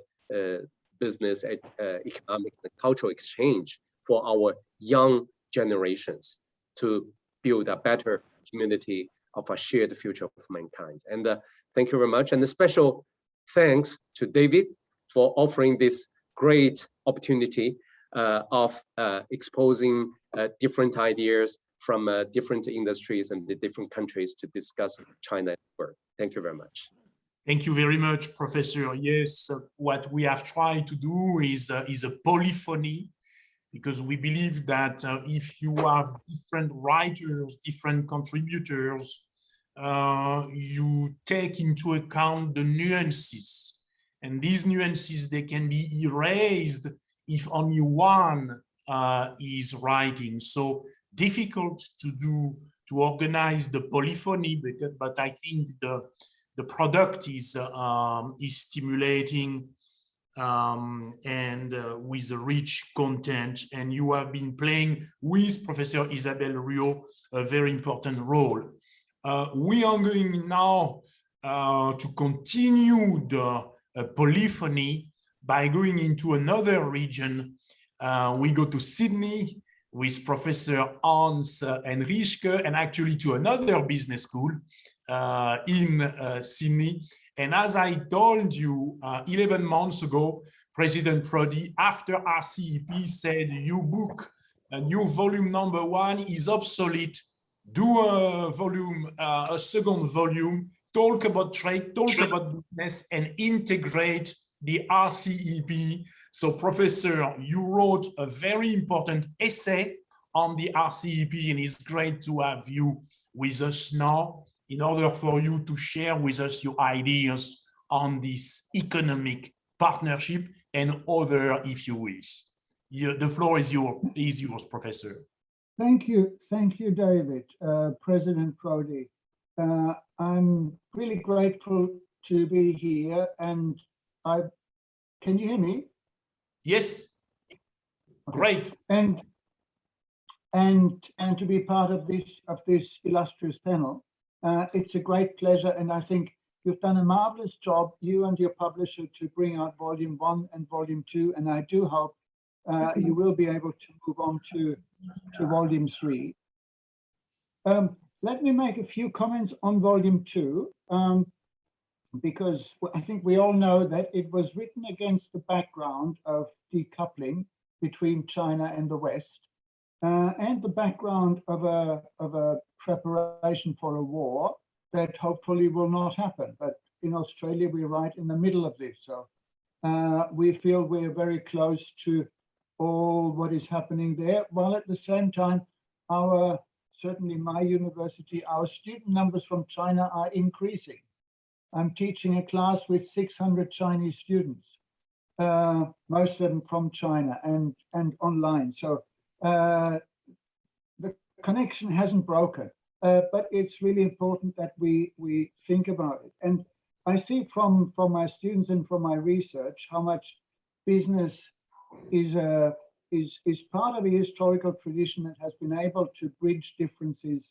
Speaker 8: business, economic, and cultural exchange for our young generations to build a better community of a shared future of mankind. And thank you very much. And a special thanks to David for offering this great opportunity of exposing different ideas from different industries and the different countries to discuss China work. Thank you very much.
Speaker 1: Thank you very much, Professor. Yes, what we have tried to do is a polyphony, because we believe that if you have different writers, different contributors, you take into account the nuances. And these nuances, they can be erased if only one is writing. So difficult to organize the polyphony, but I think the product is stimulating and with a rich content. And you have been playing with Professor Isabelle Ruot a very important role. We are going now to continue the polyphony by going into another region. We go to Sydney with Professor Hans Henrischke, and actually to another business school in Sydney. And as I told you 11 months ago, President Prodi, after RCEP, said, "Your book, new volume number 1 is obsolete. Do a volume, a second volume, talk about trade, talk about business, and integrate the RCEP." So, Professor, you wrote a very important essay on the RCEP, and it's great to have you with us now in order for you to share with us your ideas on this economic partnership and other, if you wish. The floor is yours, Professor.
Speaker 9: Thank you, David, President Prodi. I'm really grateful to be here, and can you hear me?
Speaker 1: Yes. Okay. Great.
Speaker 9: And to be part of this illustrious panel. It's a great pleasure, and I think you've done a marvelous job, you and your publisher, to bring out volume 1 and volume 2, and I do hope you will be able to move on to volume 3. Let me make a few comments on volume 2, because I think we all know that it was written against the background of decoupling between China and the West, and the background of a preparation for a war that hopefully will not happen. But in Australia, we're right in the middle of this. So we feel we're very close to all what is happening there, while at the same time, certainly my university, our student numbers from China are increasing. I'm teaching a class with 600 Chinese students, most of them from China and online. So the connection hasn't broken, but it's really important that we think about it. And I see from my students and from my research how much business is part of a historical tradition that has been able to bridge differences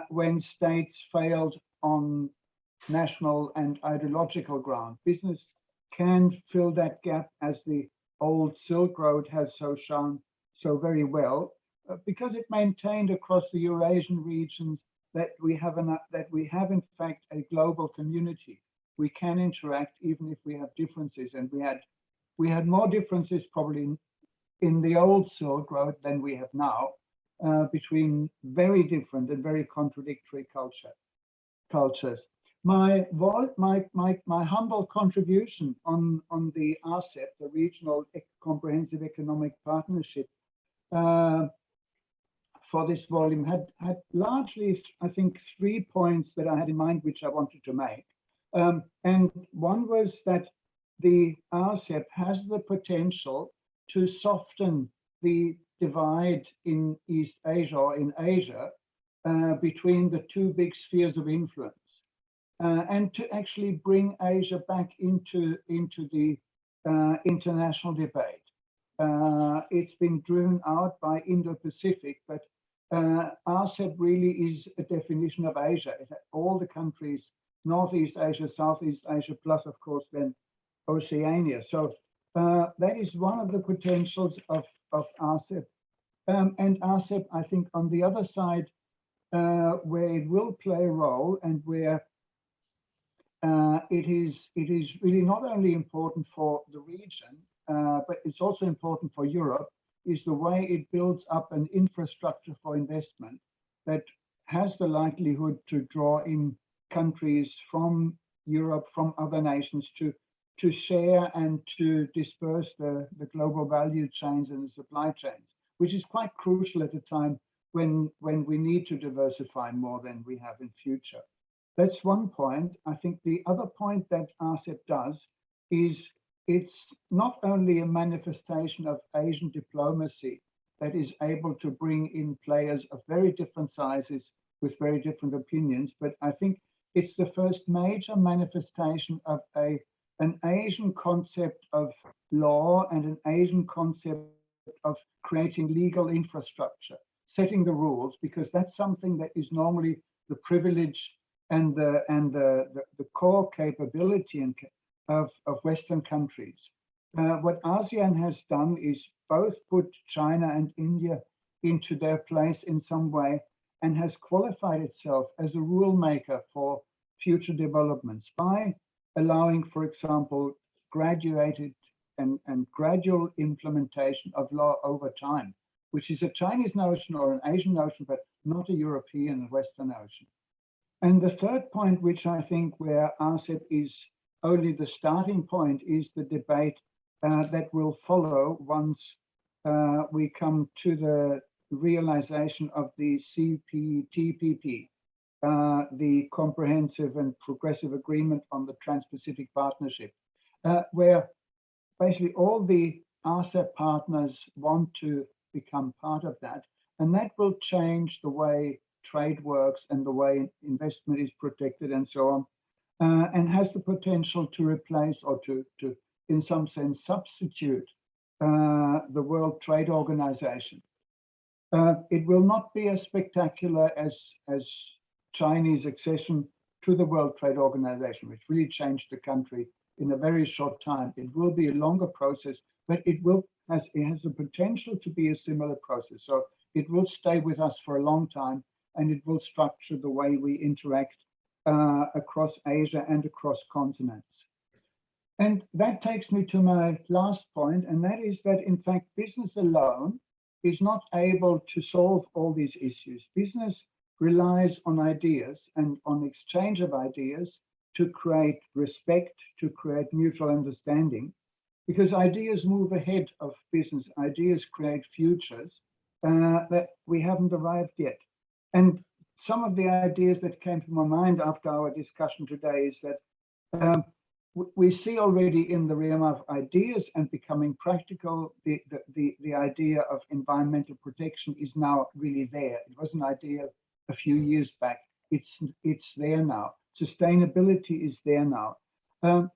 Speaker 9: when states failed on national and ideological ground. Business can fill that gap, as the old Silk Road has shown so very well, because it maintained across the Eurasian regions that we have in fact a global community. We can interact even if we have differences, and we had more differences probably in the old Silk Road than we have now, between very different and very contradictory culture. cultures. My humble contribution on the RCEP, the Regional Comprehensive Economic Partnership, for this volume had largely, I think, 3 points that I had in mind, which I wanted to make. And one was that the RCEP has the potential to soften the divide in East Asia or in Asia between the two big spheres of influence, and to actually bring Asia back into the international debate. It's been driven out by Indo-Pacific, but RCEP really is a definition of Asia. All the countries, Northeast Asia, Southeast Asia, plus of course then Oceania. So that is one of the potentials of RCEP. And RCEP, I think, on the other side, where it will play a role and where it is really not only important for the region, but it's also important for Europe, is the way it builds up an infrastructure for investment that has the likelihood to draw in countries from Europe, from other nations to share and to disperse the global value chains and the supply chains, which is quite crucial at a time when we need to diversify more than we have in future. That's one point. I think the other point that RCEP does is it's not only a manifestation of Asian diplomacy that is able to bring in players of very different sizes with very different opinions, but I think it's the first major manifestation of an Asian concept of law and an Asian concept of creating legal infrastructure, setting the rules, because that's something that is normally the privilege and the core capability of Western countries. What ASEAN has done is both put China and India into their place in some way and has qualified itself as a rule maker for future developments by allowing, for example, graduated and gradual implementation of law over time, which is a Chinese notion or an Asian notion, but not a European and Western notion. And the third point, which I think where RCEP is only the starting point, is the debate that will follow once we come to the realization of the CPTPP, the Comprehensive and Progressive Agreement on the Trans-Pacific Partnership, where basically all the RCEP partners want to become part of that. And that will change the way trade works and the way investment is protected and so on, and has the potential to replace or to in some sense, substitute the World Trade Organization. It will not be as spectacular as Chinese accession to the World Trade Organization, which really changed the country in a very short time. It will be a longer process, but it has the potential to be a similar process. So it will stay with us for a long time, and it will structure the way we interact across Asia and across continents. And that takes me to my last point, and that is that, in fact, business alone is not able to solve all these issues. Business relies on ideas and on exchange of ideas to create respect, to create mutual understanding, because ideas move ahead of business. Ideas create futures that we haven't arrived yet. And some of the ideas that came to my mind after our discussion today is that we see already in the realm of ideas and becoming practical, the idea of environmental protection is now really there. It was an idea a few years back. It's there now. Sustainability is there now.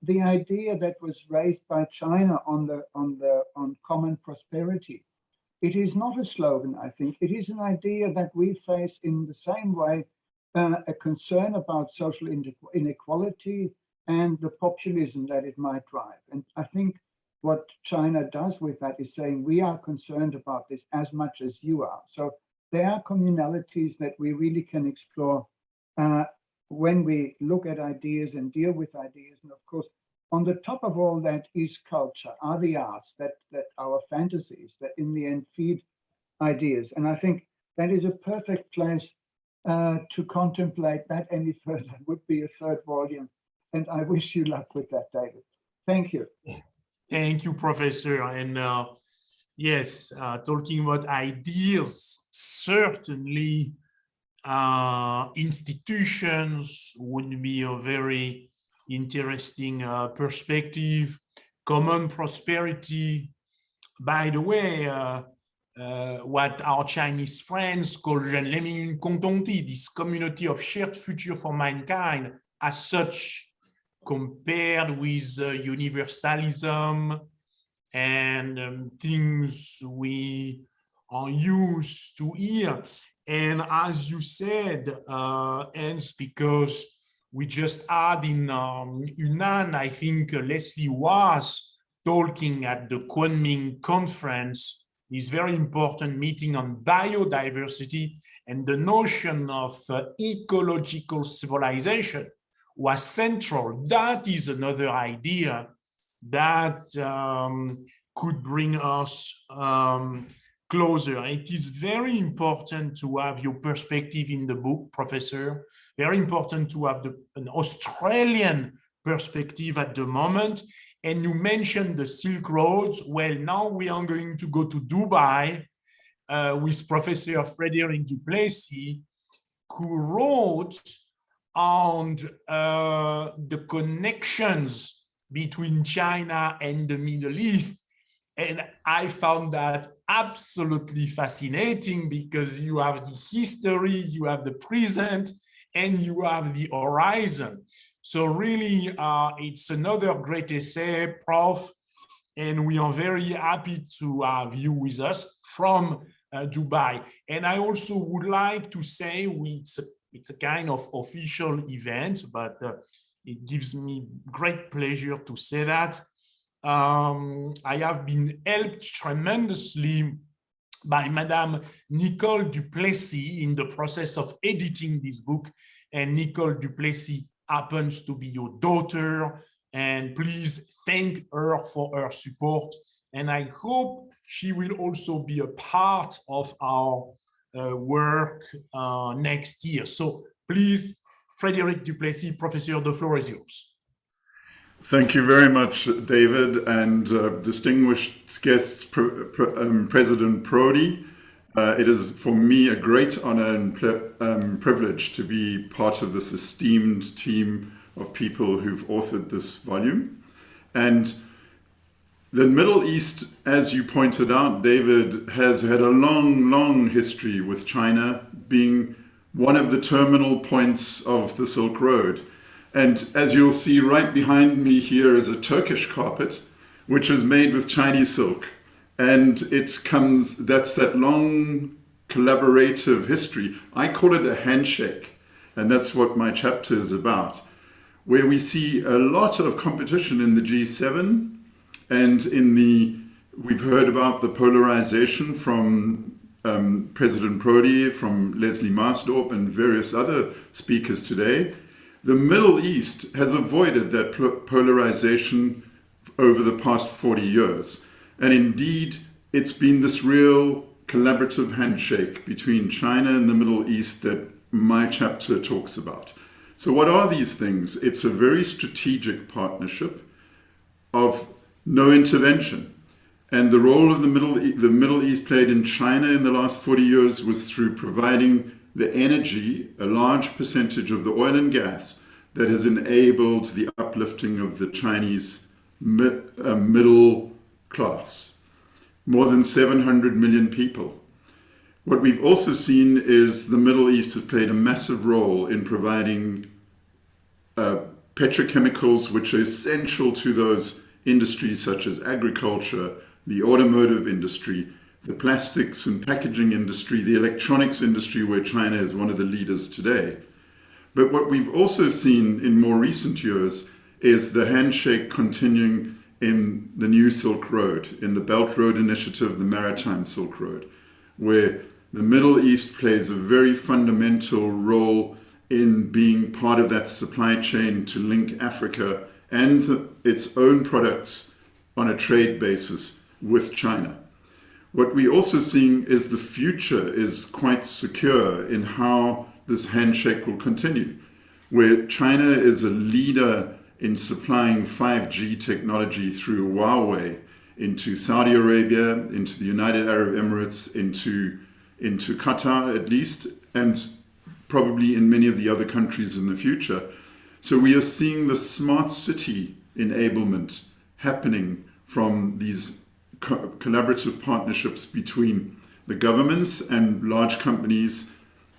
Speaker 9: The idea that was raised by China on common prosperity, it is not a slogan, I think. It is an idea that we face in the same way, a concern about social inequality and the populism that it might drive. And I think what China does with that is saying, we are concerned about this as much as you are. So there are communalities that we really can explore when we look at ideas and deal with ideas. And of course, on the top of all that is culture, are the arts, that our fantasies that in the end feed ideas. And I think that is a perfect place to contemplate that any further would be a third volume. And I wish you luck with that, David. Thank you.
Speaker 1: Thank you, Professor. And yes, talking about ideas, certainly institutions would be a very interesting perspective. Common prosperity. By the way, what our Chinese friends call this community of shared future for mankind, as such, compared with universalism and things we are used to hear. And as you said, Hans, because we just had in Yunnan, I think Leslie was talking at the Kunming conference, this very important meeting on biodiversity, and the notion of ecological civilization was central. That is another idea that could bring us closer. It is very important to have your perspective in the book, Professor. Very important to have an Australian perspective at the moment. And you mentioned the Silk Roads. Well, now we are going to go to Dubai with Professor Frederic Duplessis, who wrote on the connections between China and the Middle East. And I found that absolutely fascinating because you have the history, you have the present, and you have the horizon. So really, it's another great essay, Prof. And we are very happy to have you with us from Dubai. And I also would like to say it's a kind of official event, but it gives me great pleasure to say that. I have been helped tremendously by Madame Nicole Duplessis in the process of editing this book. And Nicole Duplessis happens to be your daughter. And please thank her for her support. And I hope she will also be a part of our work next year. So please, Frederic Duplessis, Professor, the floor is yours.
Speaker 10: Thank you very much, David, and distinguished guests, President Prodi. It is for me a great honor and privilege to be part of this esteemed team of people who've authored this volume. And the Middle East, as you pointed out, David, has had a long, long history with China being one of the terminal points of the Silk Road. And as you'll see right behind me here is a Turkish carpet, which is made with Chinese silk. And that's that long collaborative history. I call it a handshake. And that's what my chapter is about, where we see a lot of competition in the G7 and we've heard about the polarization from President Prodi, from Leslie Marsdorp and various other speakers today. The Middle East has avoided that polarization over the past 40 years. And indeed, it's been this real collaborative handshake between China and the Middle East that my chapter talks about. So what are these things? It's a very strategic partnership of no intervention. And the role of the Middle East played in China in the last 40 years was through providing the energy, a large percentage of the oil and gas that has enabled the uplifting of the Chinese middle class. More than 700 million people. What we've also seen is the Middle East has played a massive role in providing petrochemicals, which are essential to those industries such as agriculture, the automotive industry, the plastics and packaging industry, the electronics industry, where China is one of the leaders today. But what we've also seen in more recent years is the handshake continuing in the new Silk Road, in the Belt Road Initiative, the Maritime Silk Road, where the Middle East plays a very fundamental role in being part of that supply chain to link Africa and its own products on a trade basis with China. What we're also seeing is the future is quite secure in how this handshake will continue, where China is a leader in supplying 5G technology through Huawei into Saudi Arabia, into the United Arab Emirates, into Qatar at least, and probably in many of the other countries in the future. So we are seeing the smart city enablement happening from these collaborative partnerships between the governments and large companies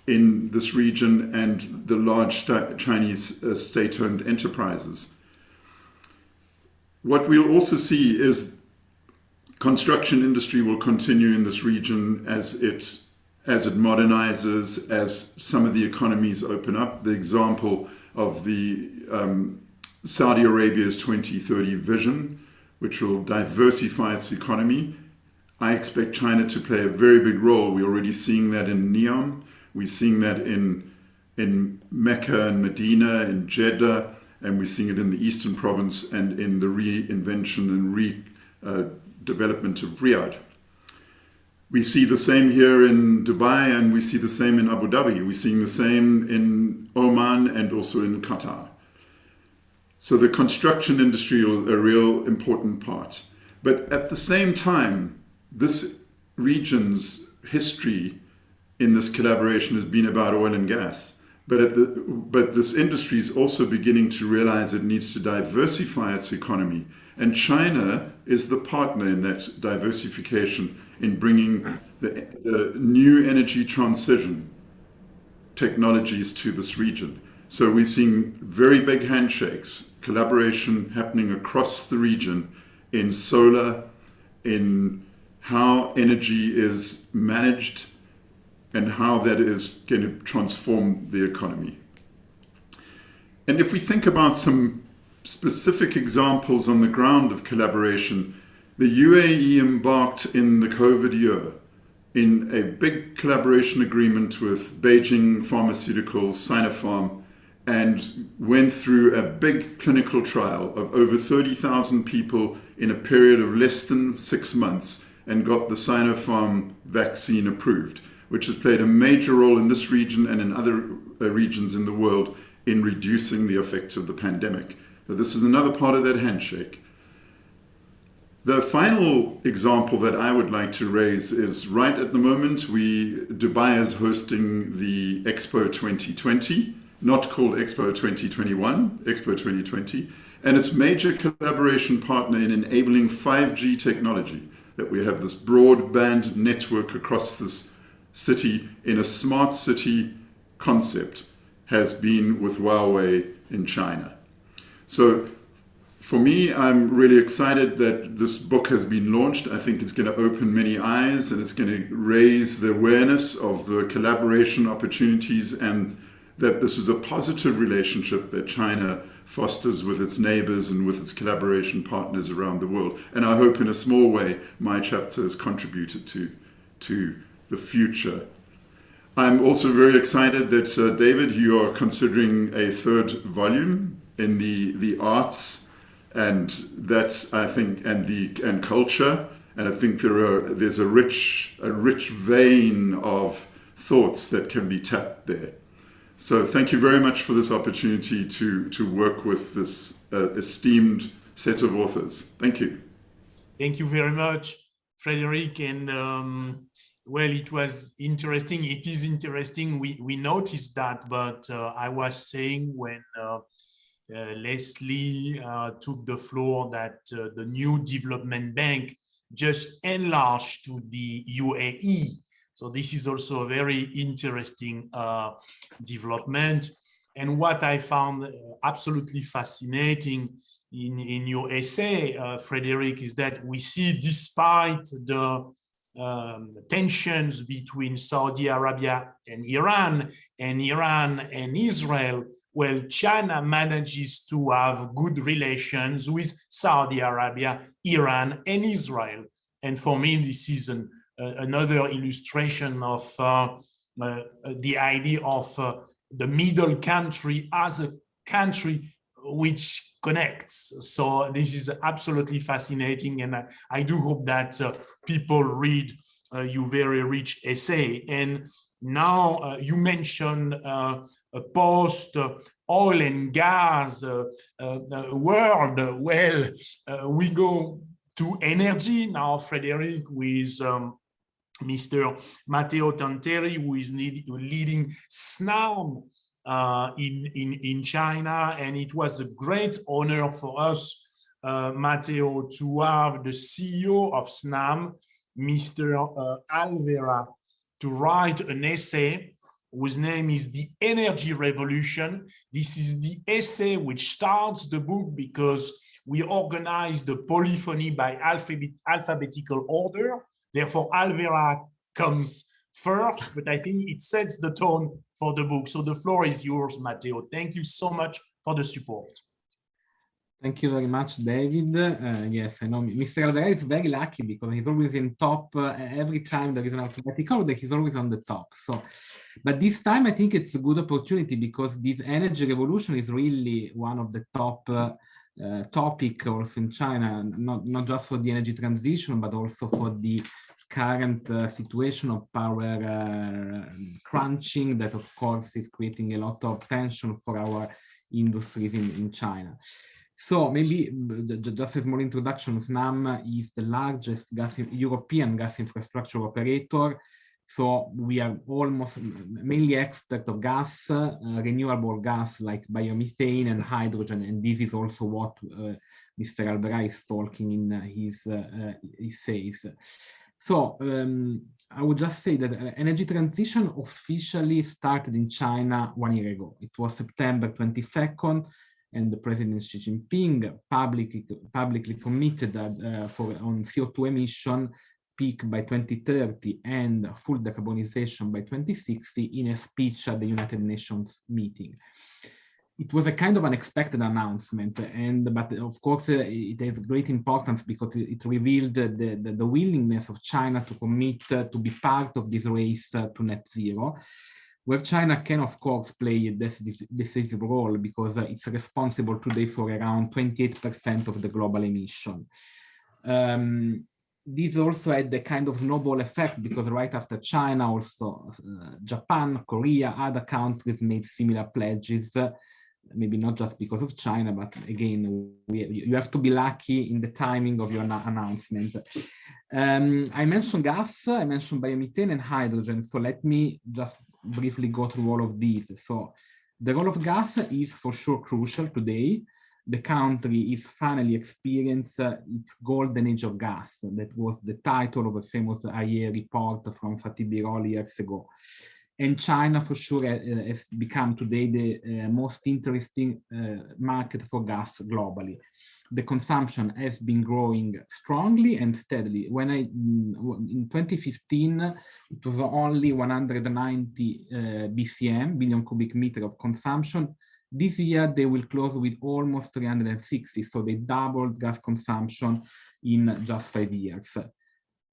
Speaker 10: in this region and the large Chinese state-owned enterprises. What we'll also see is construction industry will continue in this region as it modernizes, as some of the economies open up. The example of the Saudi Arabia's 2030 vision, which will diversify its economy. I expect China to play a very big role. We're already seeing that in NEOM. We're seeing that in Mecca and Medina, in Jeddah, and we're seeing it in the Eastern Province and in the reinvention and development of Riyadh. We see the same here in Dubai, and we see the same in Abu Dhabi. We're seeing the same in Oman and also in Qatar. So the construction industry is a real important part. But at the same time, this region's history in this collaboration has been about oil and gas. But this industry is also beginning to realize it needs to diversify its economy. And China is the partner in that diversification, in bringing the new energy transition technologies to this region. So we're seeing very big handshakes, collaboration happening across the region in solar, in how energy is managed, and how that is going to transform the economy. And if we think about some specific examples on the ground of collaboration, the UAE embarked in the COVID year in a big collaboration agreement with Beijing Pharmaceuticals, Sinopharm, and went through a big clinical trial of over 30,000 people in a period of less than 6 months and got the Sinopharm vaccine approved, which has played a major role in this region and in other regions in the world in reducing the effects of the pandemic. So this is another part of that handshake. The final example that I would like to raise is right at the moment, Dubai is hosting the Expo 2020, not called Expo 2021, Expo 2020, and its major collaboration partner in enabling 5G technology, that we have this broadband network across this city in a smart city concept, has been with Huawei in China. So for me, I'm really excited that this book has been launched. I think it's going to open many eyes and it's going to raise the awareness of the collaboration opportunities, and that this is a positive relationship that China fosters with its neighbors and with its collaboration partners around the world. And I hope in a small way, my chapter has contributed to the future. I'm also very excited that, David, you are considering a third volume in the arts, and that's, I think, and culture. And I think there's a rich vein of thoughts that can be tapped there. So thank you very much for this opportunity to work with this esteemed set of authors. Thank you.
Speaker 1: Thank you very much, Frederick. And well, it was interesting. It is interesting. We noticed that, but I was saying when Leslie took the floor that the new development bank just enlarged to the UAE. So this is also a very interesting development. And what I found absolutely fascinating in your essay, Frederick, is that we see, despite the tensions between Saudi Arabia and Iran and Israel, well, China manages to have good relations with Saudi Arabia, Iran, and Israel. And for me, this is another illustration of the idea of the middle country as a country which connects. So this is absolutely fascinating, and I do hope that people read your very rich essay. And now you mentioned a post oil and gas world. Well, we go to energy now, Frederic, with Mr. Matteo Tanteri, who is leading SNAM in China. And it was a great honor for us, Matteo, to have the CEO of SNAM, Mr. Alvera, to write an essay whose name is The Energy Revolution. This is the essay which starts the book because we organize the polyphony by alphabetical order. Therefore, Alvera comes first, but I think it sets the tone for the book. So the floor is yours, Matteo. Thank you so much for the support.
Speaker 11: Thank you very much, David. Yes, I know Mr. Alvera is very lucky because he's always in top. Every time there is an alphabetical order, he's always on the top. So, but this time I think it's a good opportunity because this energy revolution is really one of the top topic also in China, not just for the energy transition, but also for the current situation of power crunching that, of course, is creating a lot of tension for our industries in China. So maybe just a small introduction, SNAM is the largest European gas infrastructure operator. So we are almost mainly expert of gas, renewable gas like biomethane and hydrogen. And this is also what Mr. Alvera is talking in his essays. So I would just say that energy transition officially started in China 1 year ago. It was September 22nd. And the President Xi Jinping publicly committed on CO2 emission peak by 2030 and full decarbonization by 2060 in a speech at the United Nations meeting. It was a kind of unexpected announcement, but of course it has great importance because it revealed the willingness of China to commit to be part of this race to net zero, where China can, of course, play a decisive role because it's responsible today for around 28% of the global emission. This also had the kind of snowball effect because right after China, also Japan, Korea, other countries made similar pledges, maybe not just because of China, but again, you have to be lucky in the timing of your announcement. I mentioned gas, I mentioned biomethane and hydrogen, so let me just briefly go through all of these. So the role of gas is for sure crucial today. The country is finally experiencing its golden age of gas. That was the title of a famous IEA report from Fatih Birol years ago. And China for sure has become today the most interesting market for gas globally. The consumption has been growing strongly and steadily. In 2015, it was only 190 BCM, billion cubic meter of consumption. This year, they will close with almost 360, so they doubled gas consumption in just 5 years.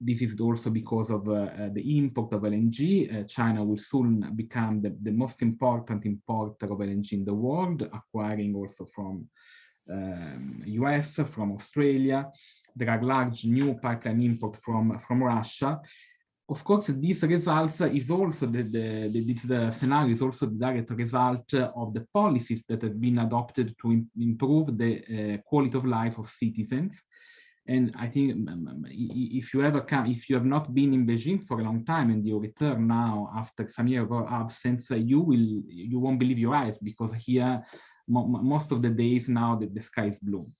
Speaker 11: This is also because of the import of LNG. China will soon become the most important importer of LNG in the world, acquiring also from US, from Australia. There are large new pipeline imports from Russia. Of course, this results is also the scenario is also the direct result of the policies that have been adopted to improve the quality of life of citizens. And I think if you have not been in Beijing for a long time and you return now after some years of absence, you won't believe your eyes because here most of the days now the sky is blue.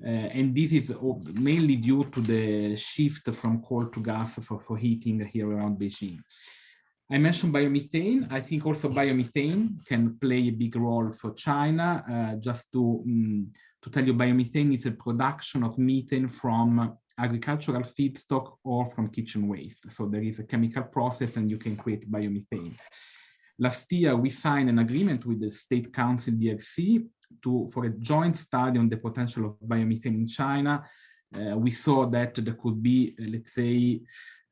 Speaker 11: And this is mainly due to the shift from coal to gas for heating here around Beijing. I mentioned biomethane. I think also biomethane can play a big role for China. Just to tell you, biomethane is a production of methane from agricultural feedstock or from kitchen waste. So there is a chemical process and you can create biomethane. Last year, we signed an agreement with the State Council DRC for a joint study on the potential of biomethane in China. We saw that there could be, let's say,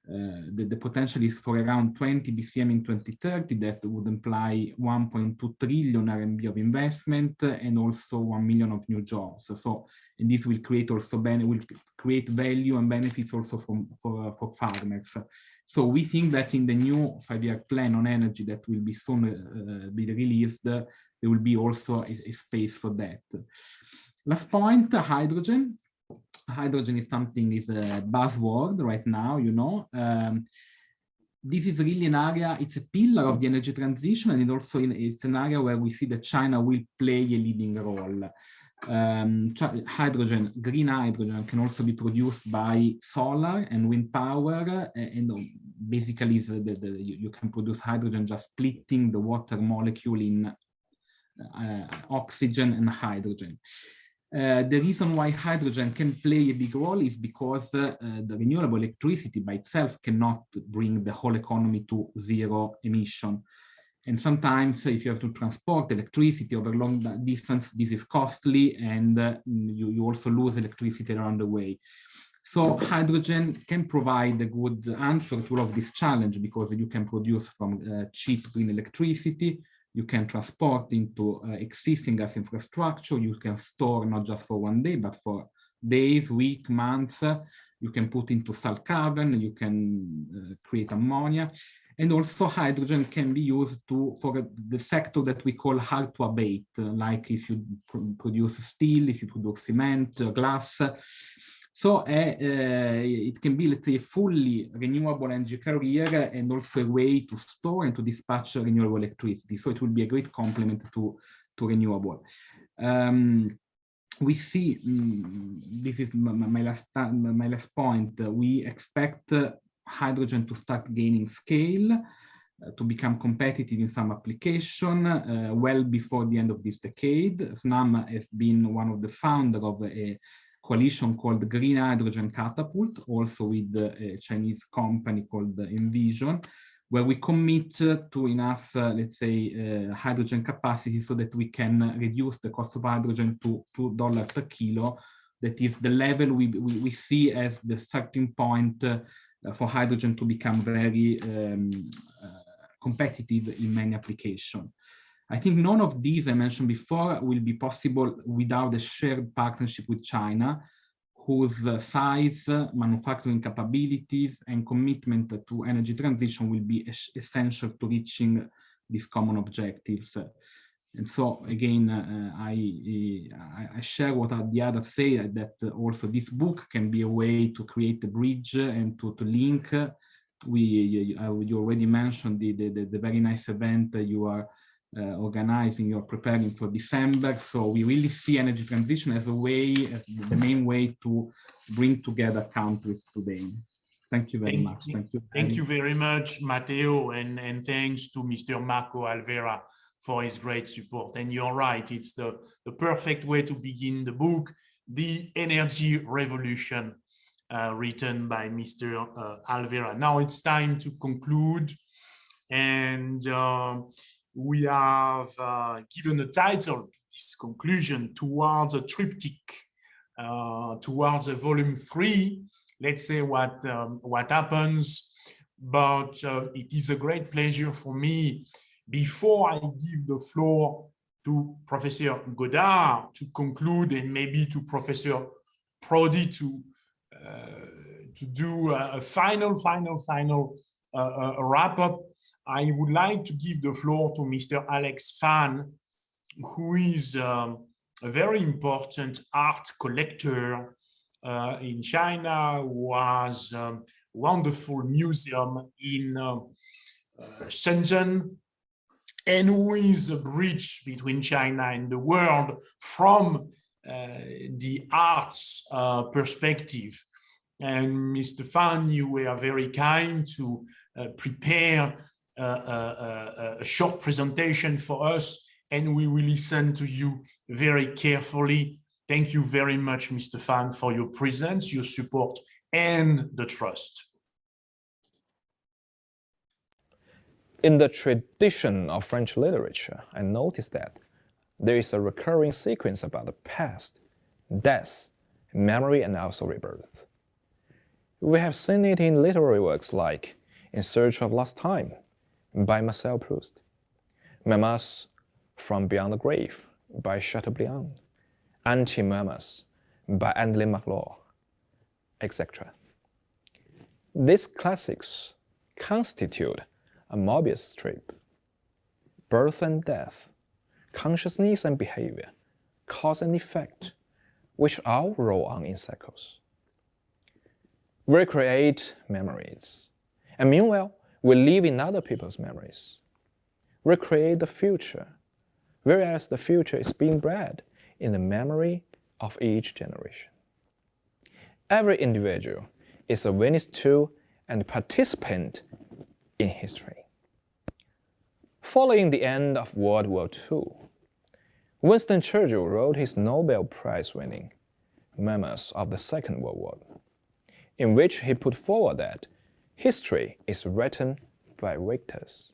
Speaker 11: the potential is for around 20 BCM in 2030. That would imply 1.2 trillion RMB of investment and also 1 million of new jobs. So, and this will create also value and benefits also for farmers. So we think that in the new 5-year plan on energy that will be soon be released, there will be also a space for that. Last point, hydrogen. Hydrogen is a buzzword right now, you know. This is really an area, it's a pillar of the energy transition, and it's an area where we see that China will play a leading role. Hydrogen, green hydrogen, can also be produced by solar and wind power, and basically you can produce hydrogen just splitting the water molecule in oxygen and hydrogen. The reason why hydrogen can play a big role is because the renewable electricity by itself cannot bring the whole economy to zero emission. And sometimes if you have to transport electricity over long distance, this is costly, and you also lose electricity around the way. So hydrogen can provide a good answer to all of this challenge, because you can produce from cheap green electricity, you can transport into existing gas infrastructure, you can store not just for one day, but for days, weeks, months. You can put into salt cavern, you can create ammonia. And also hydrogen can be used for the sector that we call hard to abate, like if you produce steel, if you produce cement, glass. So it can be, let's say, a fully renewable energy carrier, and also a way to store and to dispatch renewable electricity. So it will be a great complement to renewable. We see, this is my last point, we expect hydrogen to start gaining scale, to become competitive in some application well before the end of this decade. Snam has been one of the founders of a coalition called Green Hydrogen Catapult, also with a Chinese company called Envision, where we commit to enough, let's say, hydrogen capacity so that we can reduce the cost of hydrogen to $2 per kilo. That is the level we see as the starting point for hydrogen to become very competitive in many applications. I think none of these I mentioned before will be possible without a shared partnership with China, whose size, manufacturing capabilities, and commitment to energy transition will be essential to reaching these common objectives. And so again, I share what the others say, that also this book can be a way to create a bridge and to link. You already mentioned the very nice event that you are organizing, you're preparing for December. So we really see energy transition as a way, as the main way to bring together countries today. Thank you very much.
Speaker 1: Thank you very much, Matteo, and thanks to Mr. Marco Alvera for his great support. And you're right, it's the perfect way to begin the book, The Energy Revolution, written by Mr. Alvera. Now it's time to conclude, and we have given a title to this conclusion, Towards a Triptych, towards a volume 3. Let's say what happens, but it is a great pleasure for me, before I give the floor to Professor Godard to conclude, and maybe to Professor Prodi to do a final wrap up, I would like to give the floor to Mr. Alex Fan, who is a very important art collector in China, who has a wonderful museum in Shenzhen, and who is a bridge between China and the world from the arts perspective. And Mr. Fan, you were very kind to prepare a short presentation for us, and we will listen to you very carefully. Thank you very much, Mr. Fan, for your presence, your support, and the trust.
Speaker 12: In the tradition of French literature, I noticed that there is a recurring sequence about the past, death, memory, and also rebirth. We have seen it in literary works like In Search of Lost Time by Marcel Proust, Memoirs from Beyond the Grave by Chateaubriand, Anti-Memoirs by André Malraux, etc. These classics constitute a Mobius strip. Birth and death, consciousness and behavior, cause and effect, which all roll on in cycles. We create memories, and meanwhile, we live in other people's memories. We create the future, whereas the future is being bred in the memory of each generation. Every individual is a witness to and participant in history. Following the end of World War II, Winston Churchill wrote his Nobel Prize-winning Memoirs of the Second World War, in which he put forward that history is written by victors.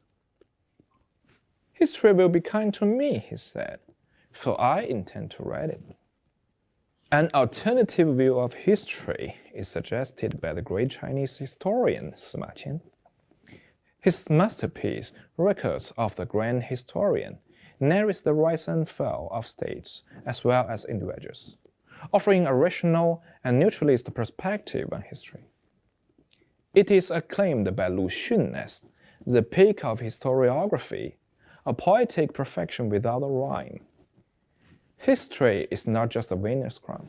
Speaker 12: History will be kind to me, he said, so I intend to write it. An alternative view of history is suggested by the great Chinese historian Sima Qian. His masterpiece, Records of the Grand Historian, narrates the rise and fall of states as well as individuals, offering a rational and neutralist perspective on history. It is acclaimed by Lu Xun as the peak of historiography, a poetic perfection without a rhyme. History is not just a winner's crown.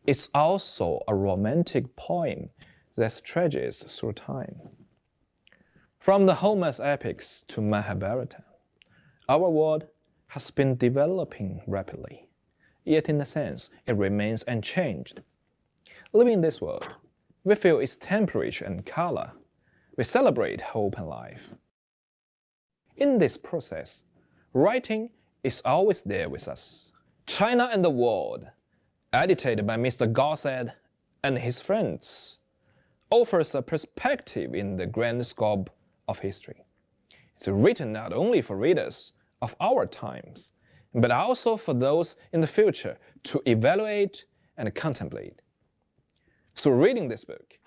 Speaker 12: It's also a romantic poem that stretches through time. From the Homer's epics to Mahabharata, our world has been developing rapidly, yet in a sense it remains unchanged. Living in this world, we feel its temperature and color. We celebrate hope and life. In this process, writing is always there with us. China and the World, edited by Mr. Gosset and his friends, offers a perspective in the grand scope of history. It's written not only for readers of our times, but also for those in the future to evaluate and contemplate. Through reading this book,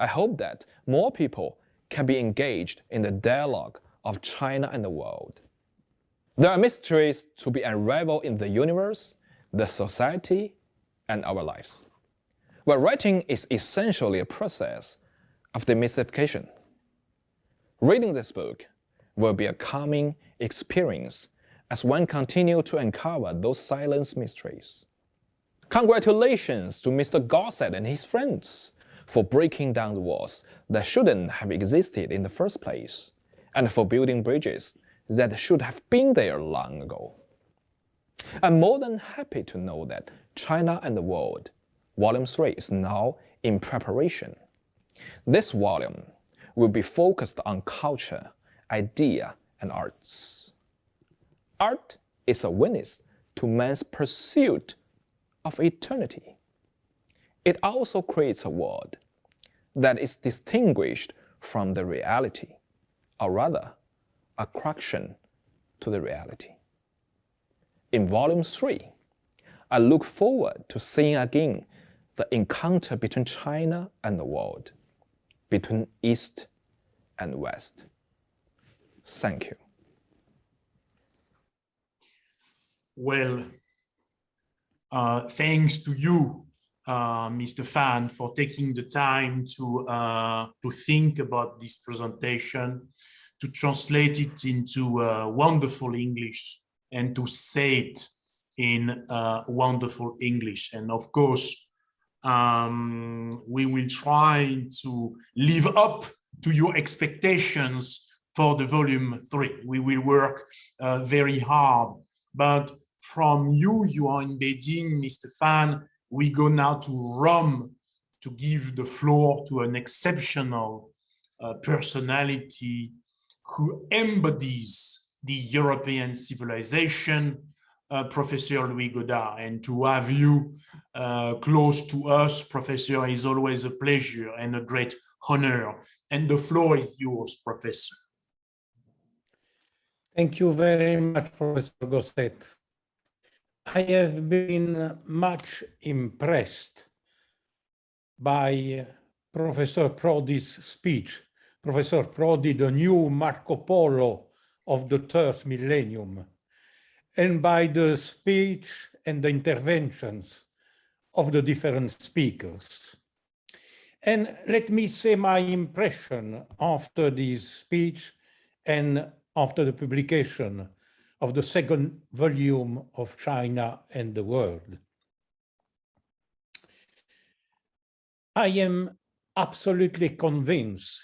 Speaker 12: I hope that more people can be engaged in the dialogue of China and the world. There are mysteries to be unraveled in the universe, the society, and our lives. Where writing is essentially a process of demystification. Reading this book will be a calming experience as one continues to uncover those silent mysteries. Congratulations to Mr. Gosset and his friends for breaking down the walls that shouldn't have existed in the first place, and for building bridges that should have been there long ago. I'm more than happy to know that China and the World, Volume 3 is now in preparation. This volume will be focused on culture, idea, and arts. Art is a witness to man's pursuit of eternity. It also creates a world that is distinguished from the reality, or rather, a correction to the reality. In Volume 3, I look forward to seeing again the encounter between China and the world, between East and West. Thank you.
Speaker 1: Well, thanks to you, Mr. Fan, for taking the time to think about this presentation, to translate it into wonderful English, and to say it in wonderful English. And of course, we will try to live up to your expectations for the Volume 3. We will work very hard. But from you are embedding, Mr. Fan, we go now to Rome to give the floor to an exceptional personality who embodies the European civilization, Professor Louis Godard. And to have you close to us, Professor, is always a pleasure and a great honor. And the floor is yours, Professor.
Speaker 13: Thank you very much, Professor Gosset. I have been much impressed by Professor Prodi's speech. Professor Prodi, the new Marco Polo of the third millennium, and by the speech and the interventions of the different speakers. And let me say my impression after this speech and after the publication of the second volume of China and the World. I am absolutely convinced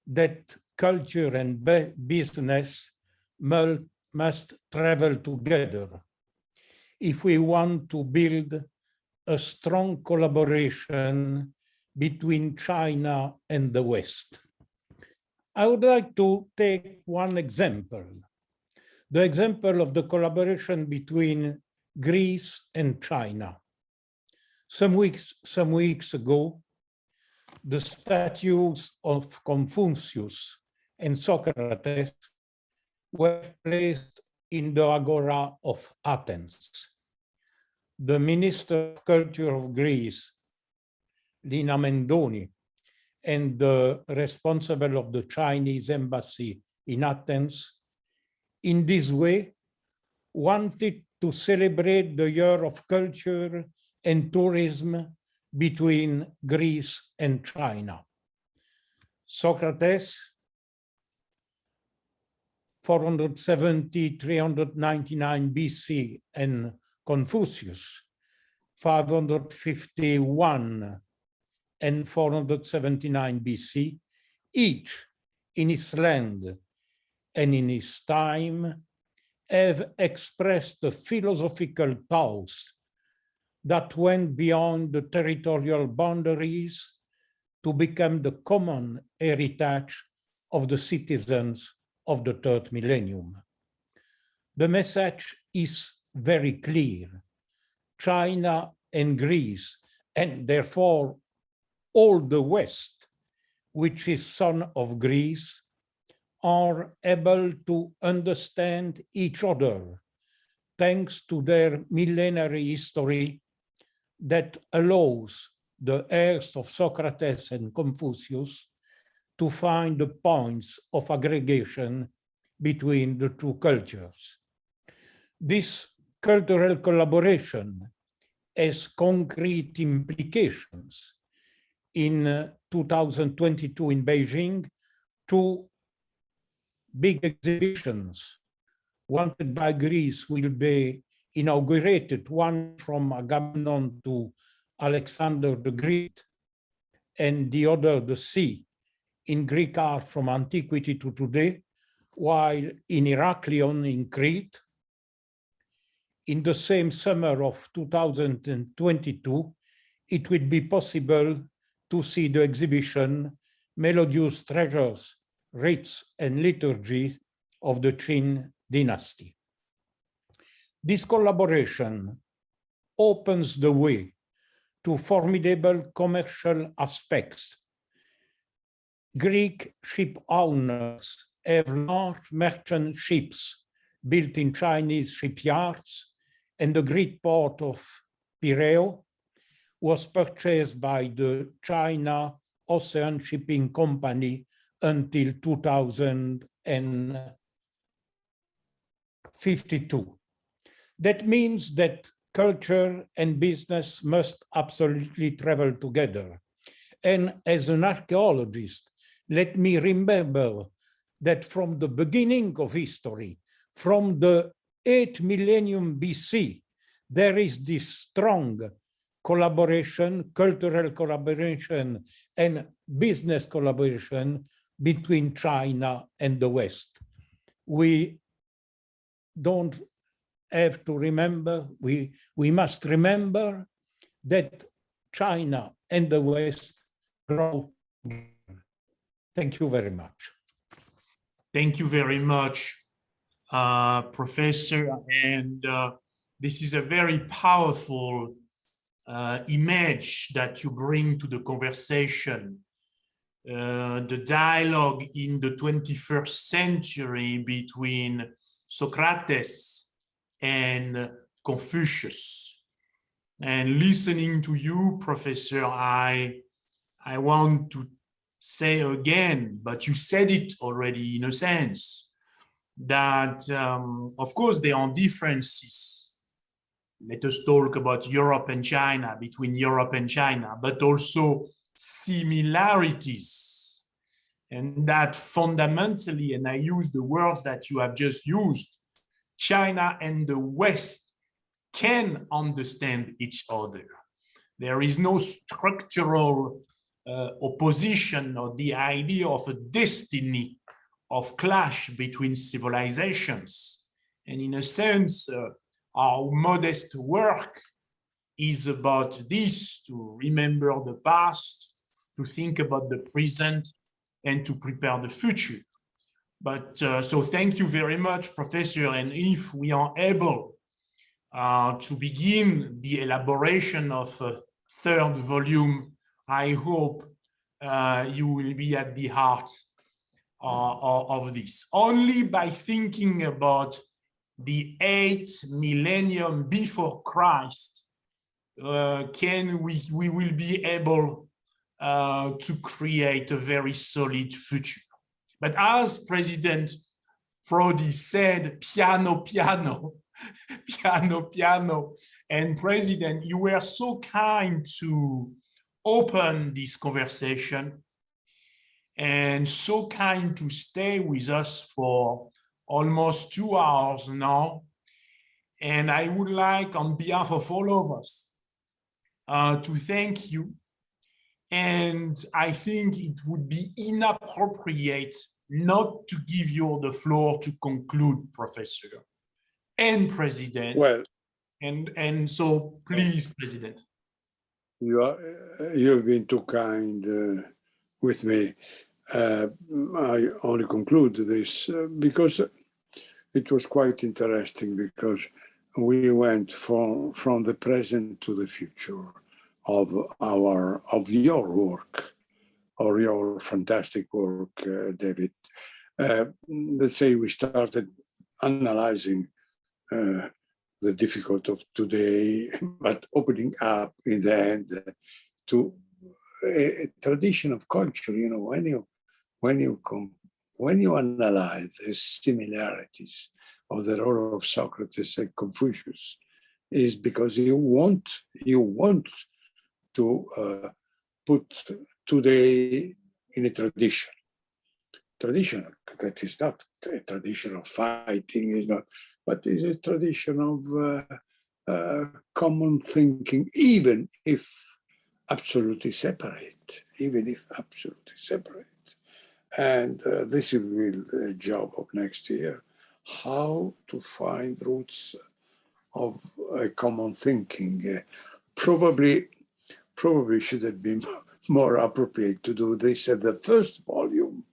Speaker 13: that culture and business must travel together if we want to build a strong collaboration between China and the West. I would like to take one example, the example of the collaboration between Greece and China. Some weeks ago, the statues of Confucius and Socrates were placed in the Agora of Athens. The Minister of Culture of Greece, Lina Mendoni, and the responsible of the Chinese embassy in Athens, in this way, wanted to celebrate the year of culture and tourism between Greece and China. Socrates, 470, 399 BC, and Confucius, 551 and 479 BC, each in his land and in his time, have expressed the philosophical thoughts that went beyond the territorial boundaries to become the common heritage of the citizens of the third millennium. The message is very clear. China and Greece, and therefore all the West, which is son of Greece, are able to understand each other thanks to their millenary history that allows the heirs of Socrates and Confucius to find the points of aggregation between the two cultures. This cultural collaboration has concrete implications. In 2022 in Beijing, two big exhibitions wanted by Greece will be inaugurated, one from Agamemnon to Alexander the Great, and the other, the sea, in Greek art from antiquity to today, while in Heraklion in Crete, in the same summer of 2022, it will be possible to see the exhibition Melodious Treasures, Rites and Liturgy of the Qin dynasty. This collaboration opens the way to formidable commercial aspects. Greek ship owners have large merchant ships built in Chinese shipyards, and the Greek port of Pireo was purchased by the China Ocean Shipping Company until 2052. That means that culture and business must absolutely travel together. And as an archaeologist, let me remember that from the beginning of history, from the 8th millennium BC, there is this strong collaboration, cultural collaboration, and business collaboration between China and the West. We don't have to remember, we must remember that China and the West grow together. Thank you very much.
Speaker 1: Thank you very much, Professor. And this is a very powerful image that you bring to the conversation. The dialogue in the 21st century between Socrates and Confucius. And listening to you, Professor, I want to say again, but you said it already in a sense, that of course there are differences. Let us talk about Europe and China, between Europe and China, but also similarities, and that fundamentally, and I use the words that you have just used, China and the West can understand each other. There is no structural opposition or the idea of a destiny of clash between civilizations. And in a sense, our modest work is about this, to remember the past, to think about the present, and to prepare the future. But so thank you very much, Professor. And if we are able to begin the elaboration of a third volume, I hope you will be at the heart of this. Only by thinking about the 8th millennium before Christ can we will be able to create a very solid future. But as President Prodi said, piano, piano, piano, piano. And President, you were so kind to open this conversation and so kind to stay with us for almost 2 hours now. And I would like, on behalf of all of us, to thank you. And I think it would be inappropriate not to give you the floor to conclude, Professor and President.
Speaker 2: Well,
Speaker 1: and so please, President.
Speaker 2: You've been too kind with me. I only conclude this because it was quite interesting, because we went from the present to the future of your work, or your fantastic work, David. Let's say we started analyzing the difficulty of today, but opening up in the end to a tradition of culture. You know, when you analyze the similarities of the role of Socrates and Confucius, is because you want to put today in a tradition that is not a tradition of fighting, is not, but is a tradition of common thinking, even if absolutely separate, And this will be the job of next year, how to find roots of a common thinking. Probably should have been more appropriate to do this at the first volume,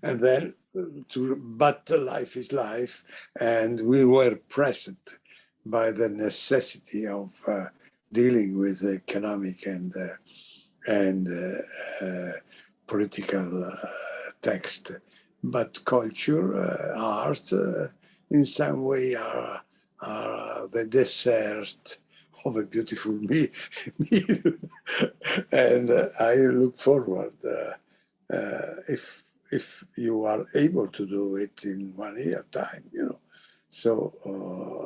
Speaker 2: and then but life is life, and we were present by the necessity of dealing with economic and political text. But culture, art, in some way are the dessert of a beautiful meal. And I look forward, if you are able to do it in 1 year time, you know. So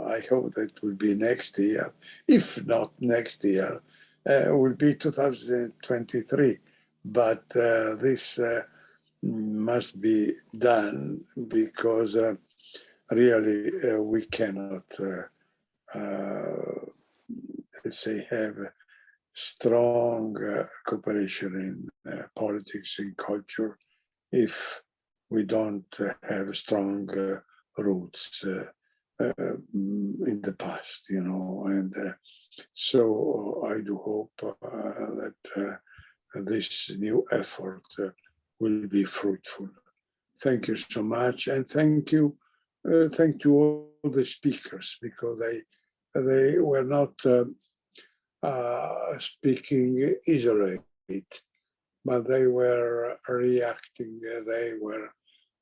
Speaker 2: I hope that will be next year. If not next year, will be 2023. But this must be done, because really we cannot, let's say, have strong cooperation in politics and culture if we don't have strong roots in the past, you know. And so I do hope that this new effort will be fruitful. Thank you so much, and thank you all the speakers, because they were not speaking isolated, but they were reacting. They were,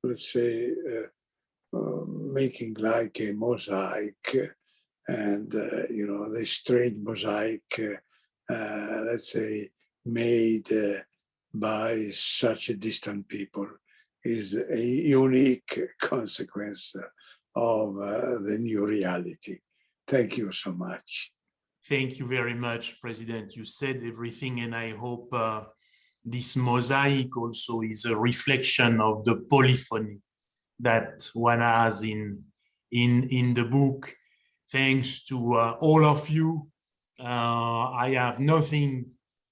Speaker 2: let's say, making like a mosaic, and you know, the strange mosaic, let's say, made by such a distant people, is a unique consequence of the new reality. Thank you so much.
Speaker 1: Thank you very much, President. You said everything, and I hope this mosaic also is a reflection of the polyphony that one has in the book. Thanks to all of you. I have nothing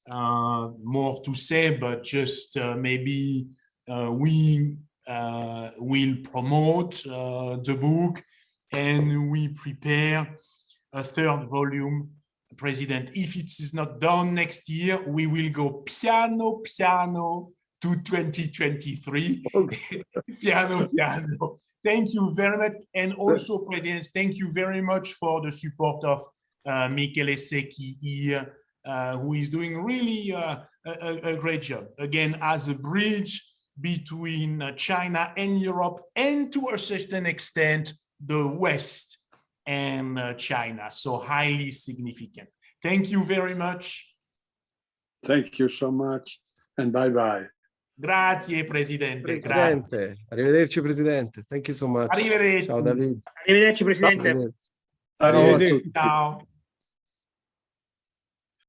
Speaker 1: more to say, but just maybe we will promote the book and we prepare a third volume. President, if it is not done next year, we will go piano to 2023. piano. Thank you very much. And also, President, thank you very much for the support of Michele Secchi here, who is doing really a great job. Again, as a bridge between China and Europe, and to a certain extent, the West and China. So highly significant. Thank you very much.
Speaker 2: Thank you so much, and bye-bye.
Speaker 1: Grazie, Presidente.
Speaker 3: Presidente.
Speaker 1: Grazie.
Speaker 3: Arrivederci, Presidente. Thank you so much.
Speaker 1: Arrivederci.
Speaker 3: Ciao, David.
Speaker 6: Arrivederci, Presidente.
Speaker 3: Arrivederci.
Speaker 13: Arrivederci.
Speaker 1: Ciao.